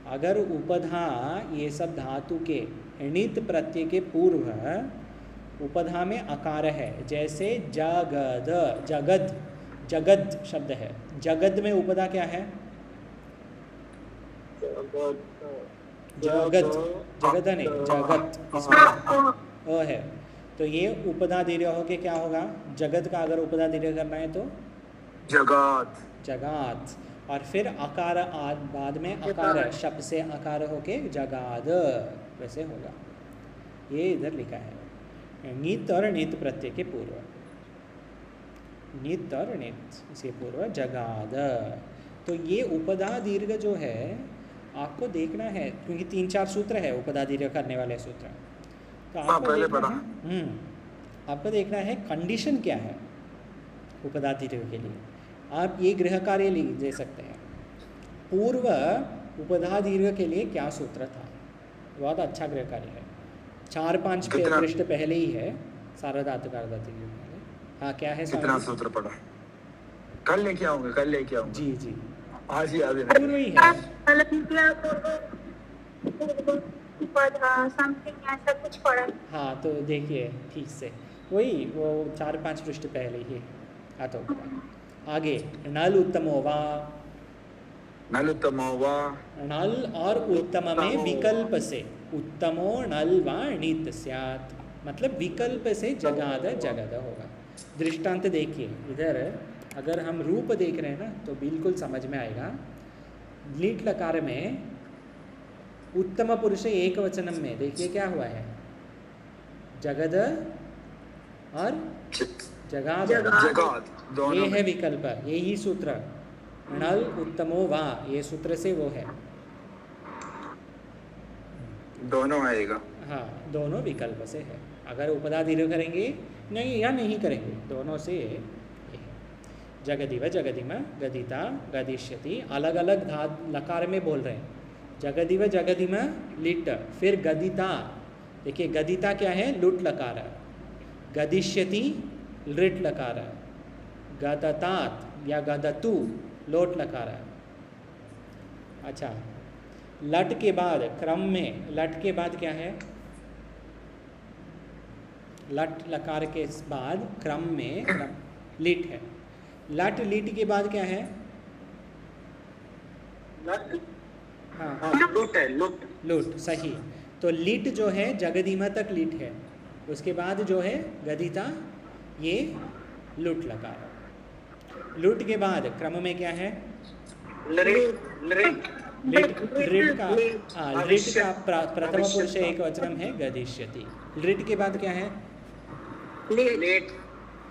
अगर उपधा ये सब धातु के णित प्रत्यय के पूर्व उपधा में आकार है, जैसे जगद जगद जगद शब्द है, जगद में उपधा क्या है? जगत जगद नहीं जगत, इसमें अ है तो ये उपधा दीर्घ होके क्या होगा? जगत का अगर उपधा दीर्घ करना है तो जगात जगात, और फिर अकार बाद में अकार शब्द से अकार होके जगाद वैसे होगा। ये इधर लिखा है नीत और नीत प्रत्यय के पूर्व, नीत और नीत इसके पूर्व जगाद। तो ये उपधा दीर्घ जो है आपको देखना है, क्योंकि 3-4 सूत्र है उपधा दीर्घ करने वाले सूत्र। तो आपको पहले देखना पढ़ा। है आपको देखना है कंडीशन क्या है उपधा दीर्घ के लिए। आप ये गृह कार्य दे सकते हैं, पूर्व उपधा दीर्घ के लिए क्या सूत्र था। बहुत अच्छा गृह कार्य है, 4-5 पृष्ठ पहले ही है सार्वधातुक अर्धधातुक। हाँ क्या है? कितना सूत्र पढ़ा? कल लेके आऊंगे, कल लेके आऊंगे। जी जी आज ही याद है। पूर्व ही है। समथिंग ऐसा कुछ पढ़ा। हाँ तो देखिए ठीक से वही वो 4-5 पृष्ठ पहले ही है। हाँ तो आगे नल उत्तमो वा, नल उत्तमो वा, नल और उत्तम में विकल्प से उत्तमो नल वा णित स्यात्, मतलब विकल्प से जगाद जगद होगा। दृष्टांत देखिए इधर, अगर हम रूप देख रहे हैं ना तो बिल्कुल समझ में आएगा। लीट लकार में उत्तम पुरुष एक वचनम में देखिए क्या हुआ है, जगद और जगाद, जगात ये दोनों है विकल्प, यही सूत्र नल उत्तमो वा, ये सूत्र से वो है। दोनों आएगा। हाँ दोनों विकल्प से है। अगर उपधा दीर्घ करेंगे नहीं या नहीं करेंगे, दोनों से ये है। जगदिव जगदिम गदिता गदिष्यति, अलग अलग लकार में बोल रहे हैं। जगदिव जगदिम लिट, फिर गदिता, देखिए गदिता क्या है? लुट लकार। गदिष्यति लृट लकार। गदतात या गदतु लोट लकार। अच्छा लट के बाद क्रम में, लट के बाद क्या है? लट लकार के बाद क्रम में लिट है। लट लिट के बाद क्या है? हाँ लुट है, लुट लुट, सही। तो लिट जो है जगदीमा तक लिट है, उसके बाद जो है गदिता, ये लुट लकार। लुट के बाद क्रम में क्या है? लृट लृट लिट लृट का, हाँ लृट का प्रथम पुरुष एक वचन है गदिष्यति। लृट के बाद क्या है? लेट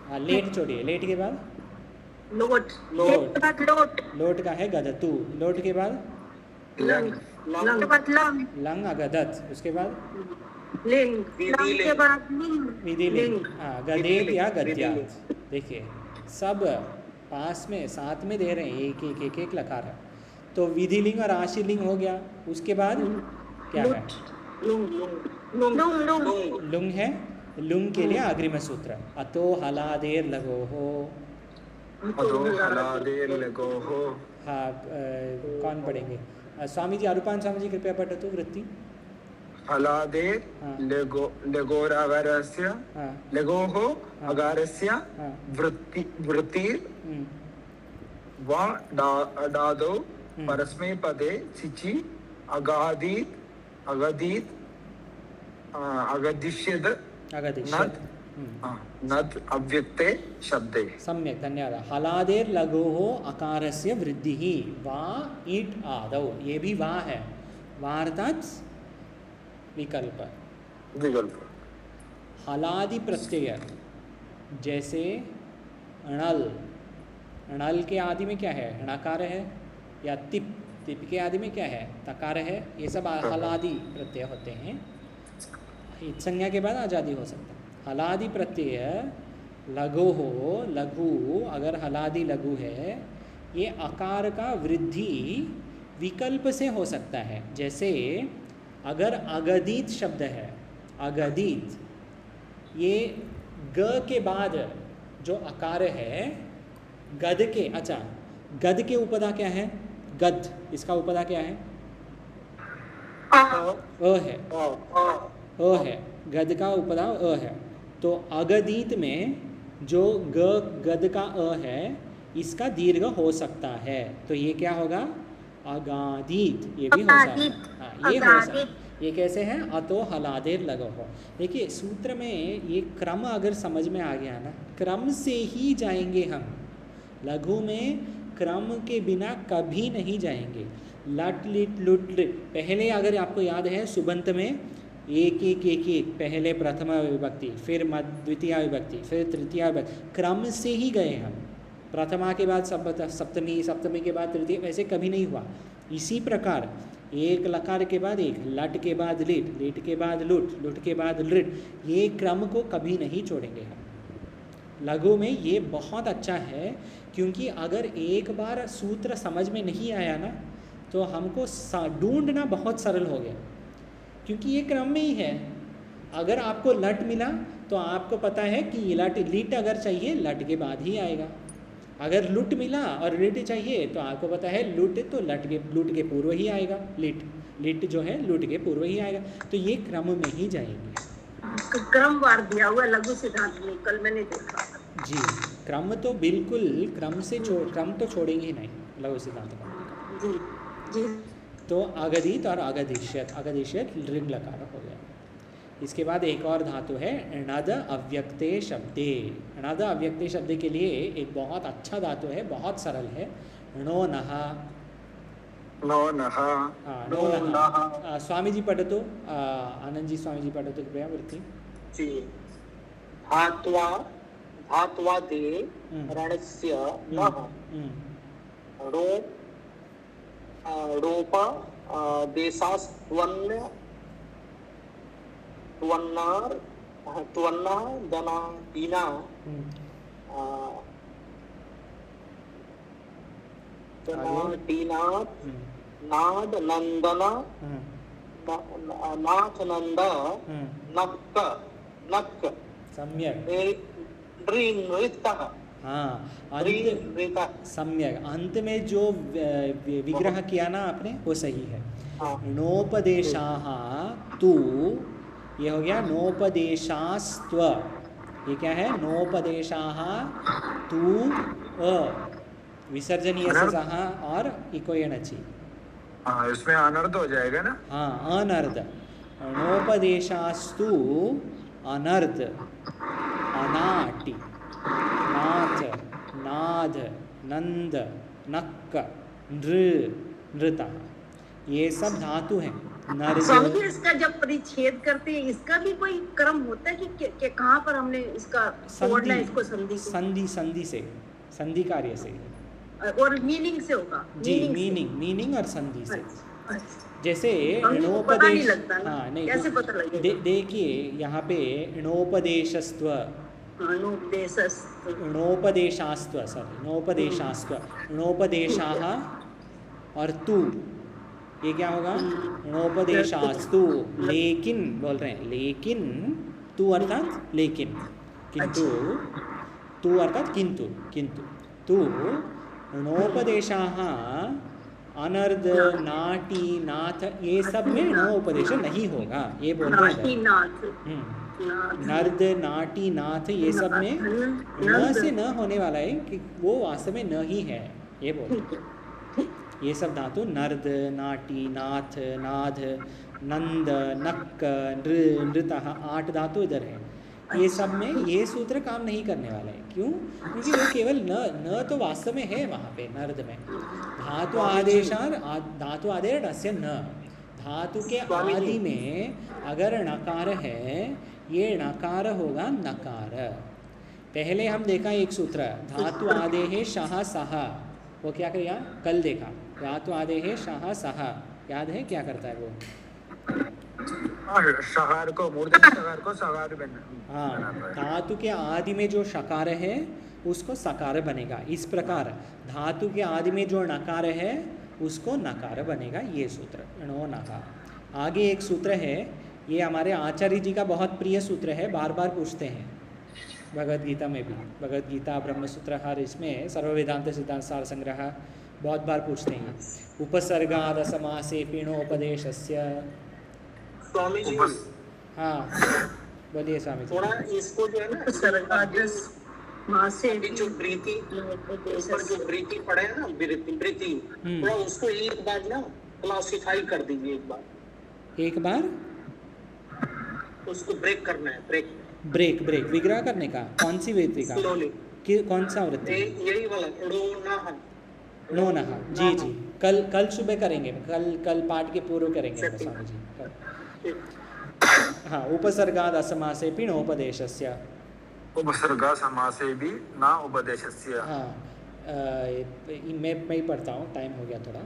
हाँ लेट छोड़िए, लेट के बाद लोट लोट, लोट लोट का है गदतु। लोट के बाद लंग, लंग लंग अगदत, उसके बाद लिंग लंग के बाद लिंग विधि लिंग, हाँ गदेत या गद्यात। देखिए सब पास में साथ में दे रहे हैं, एक एक एक एक लकार है। तो विधिलिंग और आशीलिंग हो गया। उसके बाद क्या है? लुंग लुंग लुंग लुंग लुंग लुंग है। लुंग के लिए अग्रिम सूत्र अतो हलादेर लगो हो। अदो हलादेर लगो हो। हाँ, कौन पढ़ेंगे? स्वामी जी, अरूपान स्वामी जी कृपया पठतु वृत्ति। हलादेर हाँ। लगोर अगारस्य हाँ। लगोः अगारस्य हाँ। वृत्तिर् हम्म, वा डादौ परस्मैपदे सिचि अगादीत् अगदीत् अगदिष्यद् अगदिष्यत्। नद् अव्यक्ते शब्दे। सम्यक्, धन्यवादः। हलादेर लगोः अकारस्य वृद्धिः वा ईट आदौ, ये भी वा है। वार्तात् विकल्प। विकल्प। हलादि प्रत्यय जैसे अणल, अणल के आदि में क्या है? णकार है। या तिप, तिप के आदि में क्या है? तकार है। ये सब हलादि प्रत्यय होते हैं। इत संज्ञा के बाद आजादी हो सकता है। हलादि प्रत्यय लघु हो, लघु अगर हलादि लघु है, ये आकार का वृद्धि विकल्प से हो सकता है। जैसे अगर अगदित शब्द है, अगदित, ये ग के बाद जो आकार है गद के, अच्छा गद के उपदा क्या है? गद, इसका उपदा क्या है? अ है। अ है, गद का उपदा अ है। तो अगदीत में जो गद का अ है, इसका दीर्घ हो सकता है। तो ये क्या होगा? अगादीत। ये भी हो सकता है। हाँ, ये हो सकता है। ये कैसे है? अतो हलादेर लगो हो। देखिए सूत्र में ये क्रम अगर समझ में आ गया ना, क्रम से ही जाएंगे हम। लघु में क्रम के बिना कभी नहीं जाएंगे। लट लिट लुट लिट, पहले अगर आपको याद है सुबंत में एक एक एक एक, पहले प्रथमा विभक्ति, फिर द्वितीय विभक्ति, फिर तृतीय विभक्ति, क्रम से ही गए हम। प्रथमा के बाद सप्तमी, सप्तमी के बाद तृतीय, वैसे कभी नहीं हुआ। इसी प्रकार एक लकार के बाद एक, लट के बाद लिट, लिट के बाद लुट, लुट के बाद लिट, ये क्रम को कभी नहीं छोड़ेंगे हम। लघु में ये बहुत अच्छा है, क्योंकि अगर एक बार सूत्र समझ में नहीं आया ना, तो हमको ढूंढना बहुत सरल हो गया, क्योंकि ये क्रम में ही है। अगर आपको लट मिला तो आपको पता है कि ये लिट अगर चाहिए लट के बाद ही आएगा। अगर लुट मिला और लिट चाहिए तो आपको पता है लुट तो लुट के पूर्व ही आएगा। लिट जो है लुट के पूर्व ही आएगा। तो ये क्रम में ही जाएंगे। क्रमवार दिया हुआ लघु सिद्धांत में, कल मैंने देखा जी। क्रम तो बिल्कुल क्रम तो छोड़ेंगे ही नहीं लघु सिद्धांत का। जी जी। तो अगदित और अगदिष्यत, अगदिष्यत ऋग लकार हो गया। इसके बाद एक और धातु है णद अव्यक्ते शब्दे। णद अव्यक्ते शब्द के लिए एक बहुत अच्छा धातु है, बहुत सरल है, णो नहा। नो नहा। हाँ, नो नहा। स्वामी जी पढ़तो, आनंद जी स्वामी जी पढ़तो कृपया वृत्ति। जी। धात्वा धात्वादे रणस्य नः रो रोप देशास्त्वन्य त्वन्नार त्वन्ना दना दीना दीनात् नाद नंदना नाथ नंद नक्क नक्क सम्यक। नृतः। हाँ, अंत सम्यक। अंत में जो विग्रह किया ना आपने वो सही है। नोपदेशाः तु, ये हो गया नोपदेशास्त्व। ये क्या है? नोपदेशाः तु अ, विसर्जनीय सह और इकोयणचि। हाँ, इसमें अनर्थ हो जाएगा ना। हाँ, अनर्थ। नोपदेशास्तु अनर्थ, अनाटि, नाथ, नाद, नंद, नक्क, नृता, ये सब धातु हैं। स्वामी जी, इसका जब परिच्छेद करते हैं इसका भी कोई क्रम होता है कि कहाँ पर हमने इसका तोड़ना है, इसको संधि को? संधि से, संधि कार्य से और मीनिंग से होगा। जी, मीनिंग और संधि से। जैसे पता नहीं लगता ना, हाँ नहीं, कैसे पता लगेगा? देखिए यहाँ पे णोपदेशस्त्व, अनुपदेशस्तु णोपदेशास्त्व, सॉरी णोपदेशास्त्व, णोपदेशाः और तू, ये क्या होगा? णोपदेशास्तु, लेकिन बोल रहे हैं, लेकिन तू अर्थात लेकिन, किंतु तू अर्थात किंतु, किंतु तू णोपदेशाः अनर्ध नाटी नाथ ये सब में णोपदेश नहीं होगा, ये बोल रहे हैं। नाथ नर्द नाटी नाथ ये सब में न से न होने वाला है कि वो वास्तव में न ही है, ये बोल रहे हैं। ये सब धातु नर्द नाटी नाथ नाद नंद नक्क नृ नृतः 8 धातु इधर है। ये सब में ये सूत्र काम नहीं करने वाला है। क्यों? क्योंकि वो केवल न तो वास्तव में है वहाँ पे नर्द में। धातु आदेशार धातु आदेश अस्य न, धातु के आदि में अगर नकार है, ये नकार होगा नकार। पहले हम देखा एक सूत्र धातु आदेहे शः सः, वो क्या किया? कल देखा धातु आदेहे शः सः, याद है क्या करता है वो? शकार को मूर्धन्य शकार को सकार बना। हाँ, धातु के आदि में जो शकार है उसको सकार बनेगा। इस प्रकार धातु के आदि में जो नकार है उसको नकार बनेगा, ये सूत्र णो नकार। आगे एक सूत्र है, ये हमारे आचार्य जी का बहुत प्रिय सूत्र है, बार बार पूछते हैं भगवद गीता में भी, भगवद गीता ब्रह्मसूत्रहार इसमें सर्व वेदांत सिद्धांत सार संग्रह बहुत बार पूछते हैं। उपसर्गाद समासे पिणोपदेशस्य। स्वामी जी हाँ बोलिए स्वामी जी। थोड़ा इसको जो है ना सर्गादस मासे अभी जो प्रीति ऊपर जो प्रीति पड़े है ना, प्रीति थोड़ा उसको एक बार ना क्लासिफाई कर दीजिए, एक बार उसको ब्रेक करना है, ब्रेक विग्रह करने का। कौन सी वृत्ति का? स्लोली कौन सा वृत्ति? यही वाला नो नहा। जी जी, कल सुबह करेंगे, कल पाठ के पूर्व करेंगे स्वामी जी कल। हाँ, उपसर्गाद असमासे पिणोपदेशस्य। उपसर्गा समासे भी ना उपदेशस्य। हाँ, मैं ही पढ़ता हूँ, टाइम हो गया थोड़ा।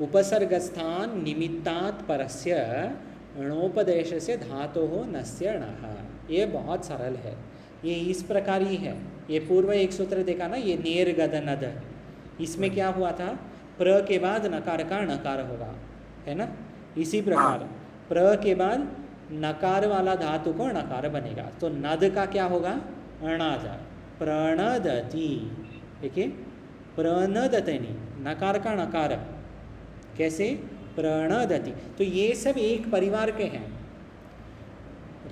उपसर्गस्थान निमित्तात् परस्य णोपदेशस्य धातोः नस्य णः। ये बहुत सरल है, ये इस प्रकार ही है। ये पूर्व एक सूत्र देखा ना, ये नेर गद नद, इसमें क्या हुआ था? प्र के बाद नकार का नकार होगा, है ना? इसी प्रकार प्र के बाद नकार वाला धातु को नकार बनेगा, तो नद का क्या होगा? अणाद, प्रणदति। देखिए, प्रणदतनि, नकार का नकार कैसे? प्रणदति। तो ये सब एक परिवार के हैं।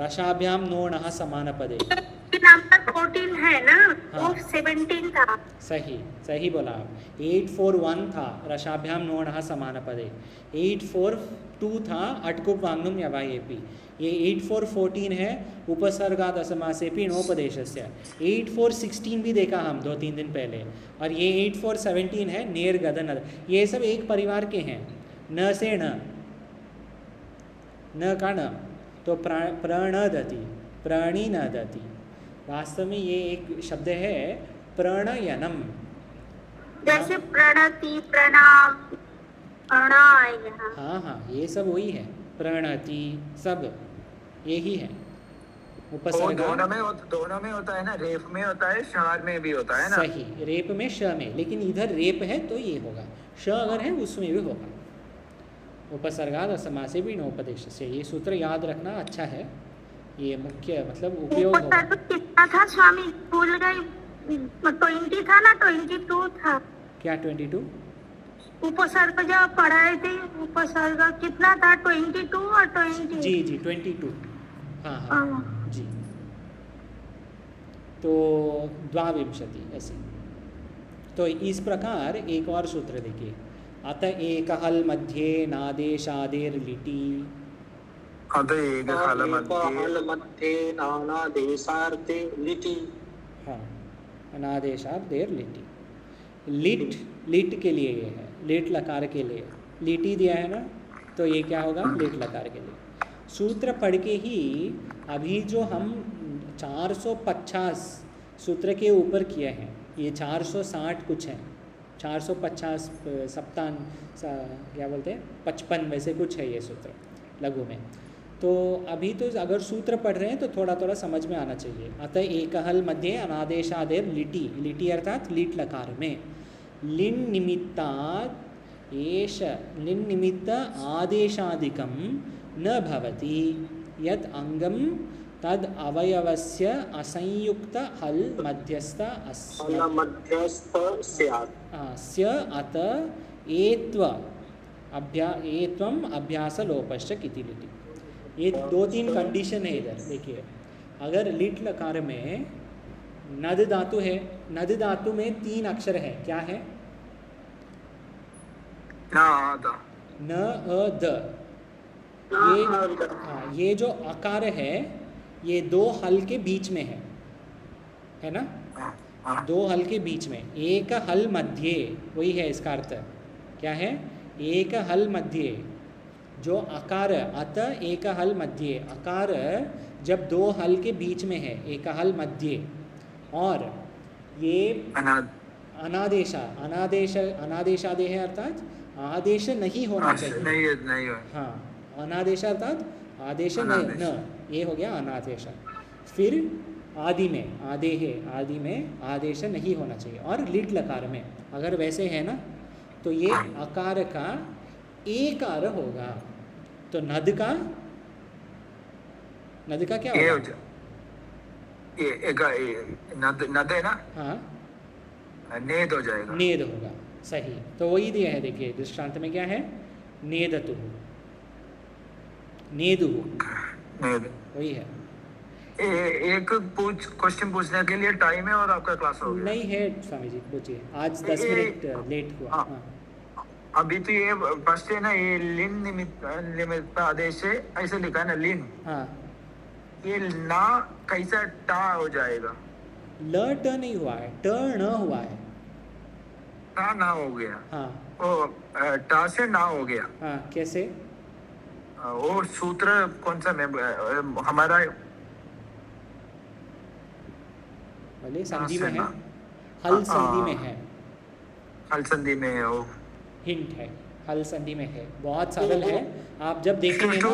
रसाभ्याम नो नः समान पदे। नंबर 14 है ना, हाँ। वो 17 था। सही बोला आप। 841 था रसाभ्याम नो नः समान पदे। 842 था अटकुप वांगनुम यवायेपि। ये 8414 है उपसर्गाद असमासेपि नोपदेशस्य। 8416 भी देखा हम 2-3 दिन पहले, और ये 8417 है नेर गदन। ये सब एक परिवार के हैं। न से न का न, तो प्रणदति, प्रणिनदति। वास्तव में ये एक शब्द है प्रणयनम, जैसे प्रणति, प्रणाम, प्रणाय। हाँ, ये सब वही है। प्रणति सब यही है। उपसर्ग दोनों में होता है ना, रेप में होता है, शहर में भी होता है ना। सही, रेप में श में, लेकिन इधर रेप है तो ये होगा, श अगर है उसमें भी होगा। उपसर्गाद असमासे भी नोपदेश से, ये सूत्र याद रखना अच्छा है, ये मुख्य मतलब उपयोग होगा। कितना था स्वामी? भूल गई। 20 था ना, 22 था। क्या 22? उपसर्ग जब पढ़ाए थे, उपसर्ग कितना था? 22 और 20? जी 22। हाँ जी। तो 22 ऐसे। तो इस प्रकार एक और सूत्र देखिए, अत एकहल मध्ये नादेशादेर लिटि। अत एकहल मध्ये नानादेशार्थे लिटि। हाँ, अनादेशादेर लिटि। लिट के लिए ये है, लेट लकार के लिए लिटि दिया है ना, तो ये क्या होगा? लेट लकार के लिए। सूत्र पढ़ के ही अभी जो हम 450 सूत्र के ऊपर किए हैं, ये 460 कुछ हैं, 450 क्या बोलते हैं 55 वैसे कुछ है ये सूत्र लघु में। तो अभी तो अगर सूत्र पढ़ रहे हैं तो थोड़ा थोड़ा समझ में आना चाहिए। अतः एकहल मध्ये अनादेशादेर लिटि, लिटि अर्थात लीट लकार में लिन निमित्तात् एष लिन निमित्त आदेशादिकं न भवति यत् अंगम तद अवयवस्य असंयुक्त हल मध्यस्थ अस्य मध्यस्थ अस्य अत एत्व एत्वम अभ्यास लोपश्च किति लिटि। ये 2-3 कंडीशन है इधर देखिए। अगर लिट लकार में नद धातु है, नद धातु में 3 अक्षर है, क्या है? न अ द। ये जो अकार है ये 2 हल के बीच में है ना? 2 हल के बीच में, एक हल मध्य, वही है इसका अर्थ। क्या है? एक हल मध्य, जो अकार अत एक हल मध्य, अकार जब 2 हल के बीच में है, एक हल मध्य, और ये अनादेश अनादेशादेह अर्थात आदेश नहीं होना चाहिए। नहीं हाँ, अनादेश अर्थात आदेश नहीं, न, ये हो गया अनादेश। फिर आदि में आदि में आदेश नहीं होना चाहिए। और लिट लकार में अगर वैसे है ना तो ये अकार का एकार होगा। तो नद का क्या होगा? नद है ना? हाँ, नेद हो जाएगा। नेद होगा, सही। तो वही दिया है देखिए दृष्टांत में, क्या है? नेदतु, नेदु, वही है। एक क्वेश्चन पूछने के लिए टाइम है और आपका क्लास हो गया? नहीं है स्वामी जी, पूछिए। आज 10 मिनट लेट हुआ। हाँ। अभी तो ये फर्स्ट है ना, ये लिन निमित्त आदेश है, ऐसे लिखा है ना लिन। हाँ, ये ना कैसा टा हो जाएगा? ल ट नहीं हुआ है, ट न हुआ है। टा ना हो गया। हाँ, ओ टा से ना हो गया। हाँ, कैसे? वो सूत्र कौन सा में हमारा बोले संधि में है, हल संधि में है। हल संधि में है वो। हिंट है, हल संधि में है, बहुत सरल है। आप जब देखेंगे ना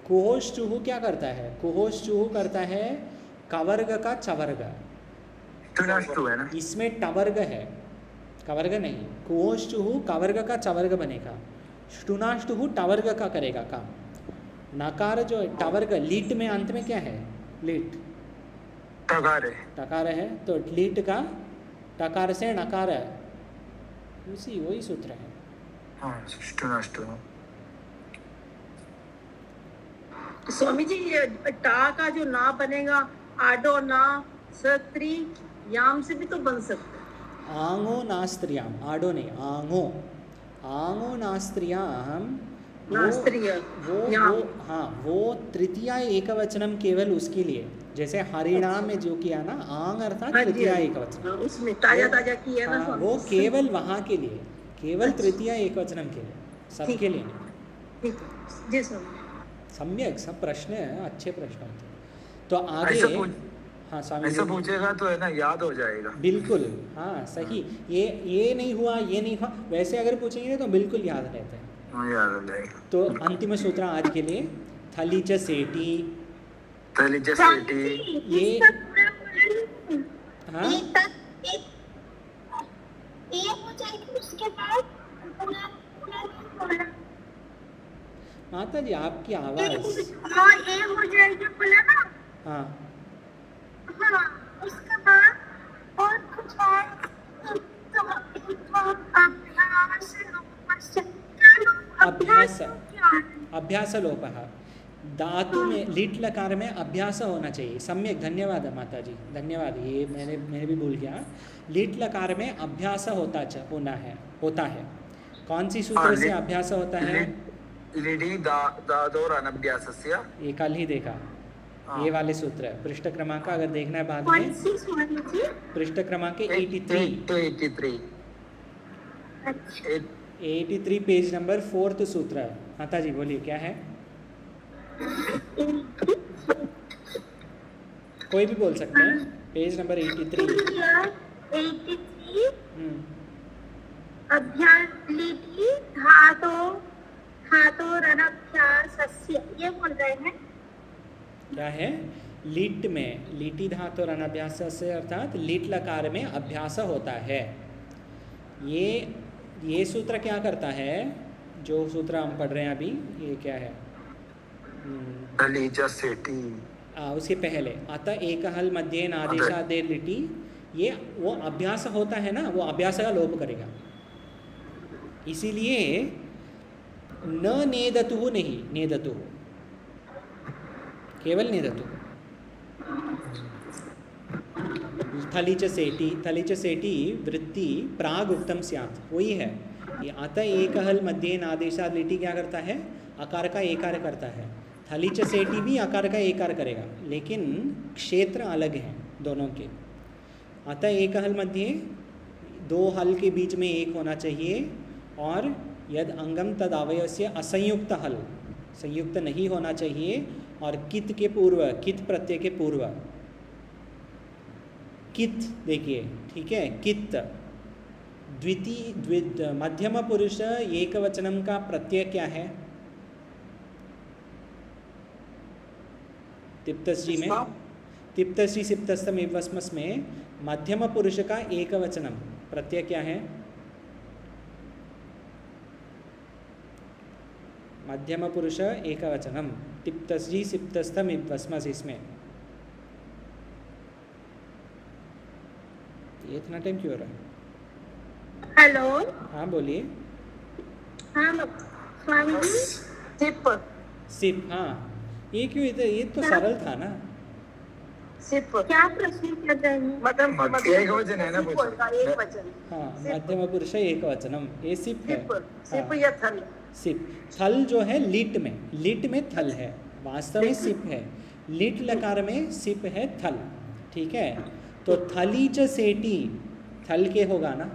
कुहोश चूहू क्या करता है? कुहोश चूहू करता है कवर्ग का चवर्ग। है ना? इसमें टवर्ग है, कवर्ग नहीं। कुहोश चूहू कवर्ग का चवर्ग बनेगा, स्टुनाष्टुहु टवर्ग का करेगा काम। नकार जो टवर्ग, लीट में अंत में क्या है? लीट, टकार है, तो लीट का टकार से नकार है, उसी वही सूत्र है। स्वामी जी टा का जो ना बनेगा, आडो ना सत्री याम से भी तो बन सकता है। आंगो नास्त्रियाम, आडो नहीं, आंगो, आंगो नास्त्रियाम, वो हाँ, वो तृतीया एकवचनम केवल उसके लिए। जैसे हरिणाम में जो किया ना, आंग अर्थात तृतीया एकवचन, उसमें ताजा किया ना, वो केवल वहाँ के लिए, केवल तृतीया एकवचनम के लिए, सबके लिए नहीं। जी सम्यक, सब प्रश्न अच्छे प्रश्न होते। तो आगे हाँ स्वामी ऐसा पूछेगा तो है ना, याद हो जाएगा। बिल्कुल, हाँ सही। ये नहीं हुआ, ये नहीं हुआ, वैसे अगर पूछेंगे तो बिल्कुल याद रहता है। याद हो जाएगा। तो अंतिम सूत्र आज के लिए थली च सेटी, ये हाँ, माता जी आपकी आवाज हो जाएगी बोला ना। हाँ, हाँ, उसके बाद और कुछ अभ्यास लोपः। धातु में लिट लकार में अभ्यास होना चाहिए। सम्यक, धन्यवाद माता जी, धन्यवाद। ये मैंने भी भूल गया। लिट लकार में अभ्यास होता है। कौन सी सूत्र से अभ्यास होता है? लिडि दादोर अनभ्यासस्य। ये कल ही देखा, ये वाले सूत्र। पृष्ठ क्रमांक अगर देखना है बाद में, पृष्ठ क्रमांक 83 पेज नंबर 4 सूत्र। माता जी बोलिए क्या है? कोई भी बोल सकते हैं। Page number 83। अभ्यालिटी धातो रनभ्यासस्य, ये बोल रहे हैं। क्या है? लिट में लिटी धातु और अनभ्यास से अर्थात लिट लकार में अभ्यास होता है। ये सूत्र क्या करता है? जो सूत्र हम पढ़ रहे हैं अभी, ये क्या है? तलीजा सेटी। उसके पहले अतः एक हल मध्य नादेशादे लिटी, ये वो अभ्यास होता है ना, वो अभ्यास का लोप करेगा। इसीलिए न नेदतु नहीं, नेदतु केवल नेदतु। थलिच सेटी वृत्ति प्राग उत्तम स्यात्, वही है। ये अतः एक हल मध्य नादेशाद लिटी क्या करता है? आकार का एकार करता है। थलिच सेटी भी आकार का एकार करेगा, लेकिन क्षेत्र अलग हैं दोनों के। अतः एक हल मध्य, दो हल के बीच में एक होना चाहिए, और यद अंगम तद अवयवस्य असंयुक्त हल, संयुक्त नहीं होना चाहिए, और कित के पूर्व, कित प्रत्यय के पूर्व, कित देखिए, ठीक है, कित मध्यम पुरुष एक वचनम का प्रत्यय क्या है? तिप्तश्री में, तिप्तश्री सिप्तस्तम एवस्मस में मध्यम पुरुष का एक वचनम प्रत्यय क्या है? मध्यम पुरुष एक वचनम तिप्तश्री सिप्तस्तम एवस्मस। इसमें ये इतना टाइम क्यों हो रहा है? हेलो, हाँ बोलिए। हाँ स्वामी जी। सिप, हाँ ये क्यों इधर? ये तो सरल था ना। क्या प्रश्न कर रहे हैं? एक वचन है ना, एक वचन। हाँ, मध्यम पुरुष एक वचनम, ये सिप है। सिप या थल। सिप, थल जो है लिट में थल है, वास्तव में सिप है। लिट लकार में सिप है थल, ठीक है। तो थलीच सेटी थल के होगा ना।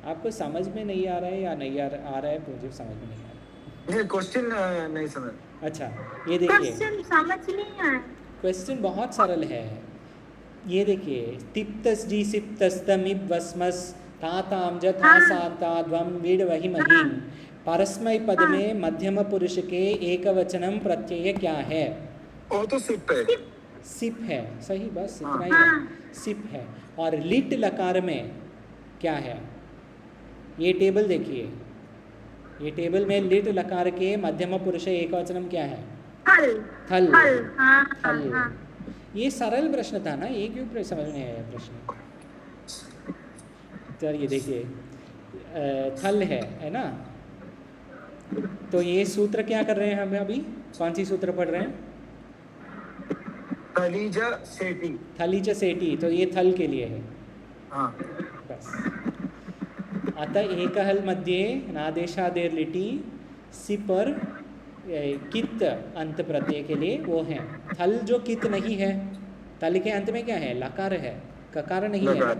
आपको समझ में नहीं आ रहा है या नहीं आ रहा है? मुझे समझ में नहीं आ रहा है। क्वेश्चन नहीं समझ। अच्छा, ये देखिए, क्वेश्चन समझ नहीं आया। क्वेश्चन बहुत सरल है। ये देखिए, तिप्तस जी सिप्तस्तमिब वस्मस ताताम जथा साताद्वम विड वही महीन। परस्मै पद में मध्यम पुरुष के एक वचनम प्रत्यय क्या है? वो तो सिप है। सिप है, सही, बस इतना ही है, सिप है। और लिट लकार में क्या है? ये टेबल देखिए, ये टेबल में लिट लकार के मध्यम पुरुष एक वचनम क्या है? थल। थल। ये सरल प्रश्न था ना, ये क्यों समझ में आया प्रश्न? तो ये देखिए, थल है ना। तो ये सूत्र क्या कर रहे हैं हम अभी? कौन सी सूत्र पढ़ रहे हैं? थलीजा सेटी। थलीच सेटी, तो ये थल के लिए है। हाँ, बस। अतः एक हल मध्य नादेशादेर लिटी सिपर कित अंत प्रत्यय के लिए वो है। थल जो कित नहीं है, तल के अंत में क्या है? लकार है, ककार नहीं है,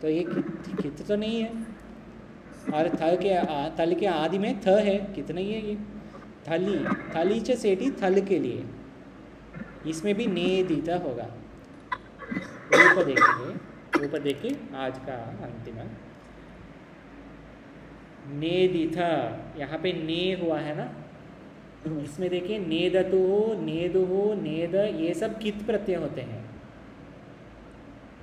तो ये कित तो नहीं है। और तल के आदि में थ है, कित नहीं है ये। थलीच सेटी थल के लिए, इसमें भी नेदिता होगा। ऊपर देखेंगे, ऊपर देखिए आज का अंतिम नेदिथा, यहाँ पे ने हुआ है ना। इसमें देखिए नेदतु, नेदुहु, नेद, ये सब कित प्रत्यय होते हैं,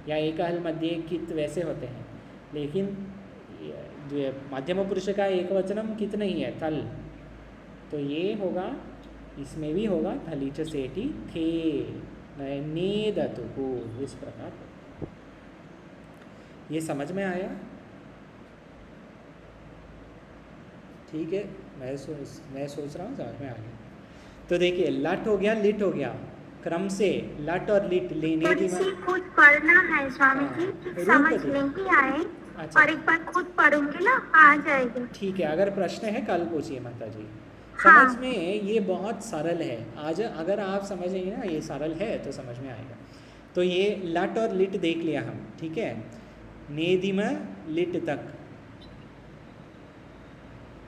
या एक हल मध्य कित वैसे होते हैं। लेकिन जो मध्यम पुरुष का एक वचनम कित नहीं है, थल, तो ये होगा, इसमें भी होगा थलीच सेटी थे नेदतु, इस प्रकार। ये समझ में आया? ठीक है, मैं सोच रहा हूँ समझ में आ गया। तो देखिए, लट हो गया, लिट हो गया, क्रम से लट और लिट लेने की खुद पढ़ना है स्वामी जी, समझ नहीं आए। अच्छा, और एक बार खुद पढ़ूंगी ना, आ जाएगी। ठीक है, अगर प्रश्न है कल पूछिए माता जी। हाँ। समझ में ये बहुत सरल है। आज अगर आप समझेंगे ना ये सरल है तो समझ में आएगा। तो ये लट और लिट देख लिया हम, ठीक है। नेदिम लिट तक,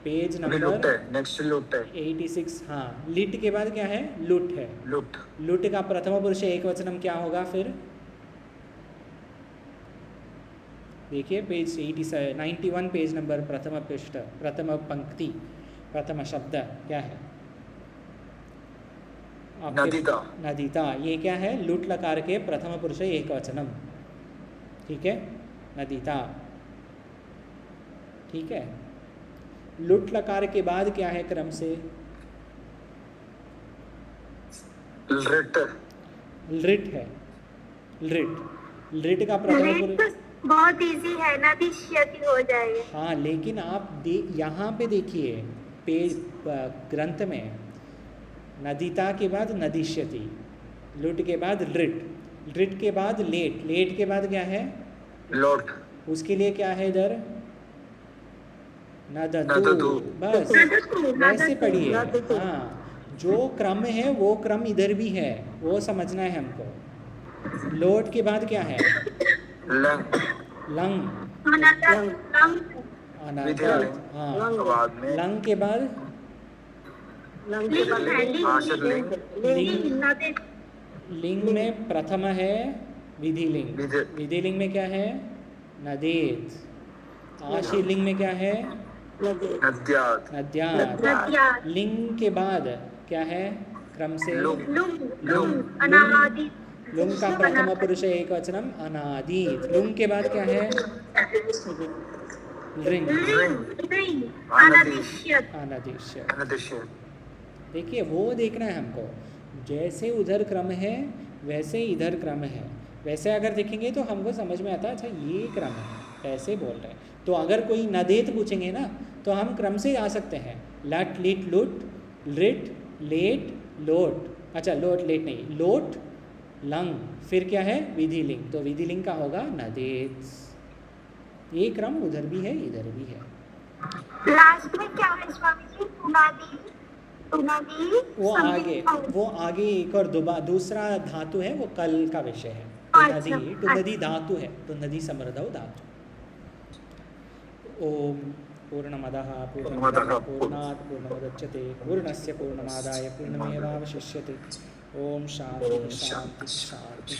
पेज नंबर नेक्स्ट लुट है 86। हाँ, लिट के बाद क्या है? लुट है। लुट का प्रथम पुरुष एक वचनम क्या होगा फिर? देखिए पेज 91 पेज नंबर प्रथम पृष्ठ प्रथम पंक्ति प्रथम शब्द क्या है नदिता। नदिता ये क्या है? लुट लकार के प्रथम पुरुष एकवचनम, ठीक है, नदिता, ठीक है। लुट लकार के बाद क्या है क्रम से? लिट। लिट है, लिट। लिट का प्रथम पुरुष बहुत इजी है, नदिष्यति हो जाएगा। हाँ, लेकिन आप यहाँ पे देखिए पेज ग्रंथ में नदिता के बाद नदिष्यति, लुट के बाद लिट, लिट के बाद लेट, लेट के बाद क्या है? लोट। उसके लिए क्या है इधर? नदतु। बस वैसे पढ़िए। हाँ, जो क्रम है वो क्रम इधर भी है, वो समझना है हमको। लोट के बाद क्या है? लंग। लंग। विधि हाँ, बाद में लंग के बाद आश्रित लिंग। लिंग में प्रथम है विधिलिंग, विधिलिंग में क्या है? नदेत। आश्रित लिंग में क्या है? नद्यात। नद्यात। लिंग के बाद क्या है क्रम से? लुंग। लुंग का प्रथम पुरुष एकवचनम अनादित। लुंग के बाद क्या है? लिंग। अनादिश्य। देखिए वो देखना है हमको, जैसे उधर क्रम है वैसे इधर क्रम है। वैसे अगर देखेंगे तो हमको समझ में आता है अच्छा ये क्रम है, ऐसे बोल रहे हैं। तो अगर कोई नदेत पूछेंगे ना तो हम क्रम से आ सकते हैं, लट लिट लुट लिट लेट लोट। अच्छा लोट लेट नहीं, लोट लंग, फिर क्या है? विधिलिंग। तो विधिलिंग का होगा नदेत। ये क्रम उधर भी है इधर भी है। लास्ट में क्या है स्वामी जी? पुनादी। वो आगे एक और दूसरा धातु है, वो कल का विषय है। टुनदी धातु है, टुनदी समृद्धौ धातु। ओम पूर्णमदः पूर्णात् पूर्णमुदच्यते पूर्णस्य पूर्णमादाय पूर्णमेवावशिष्यते। ओम शांति शांति शांति।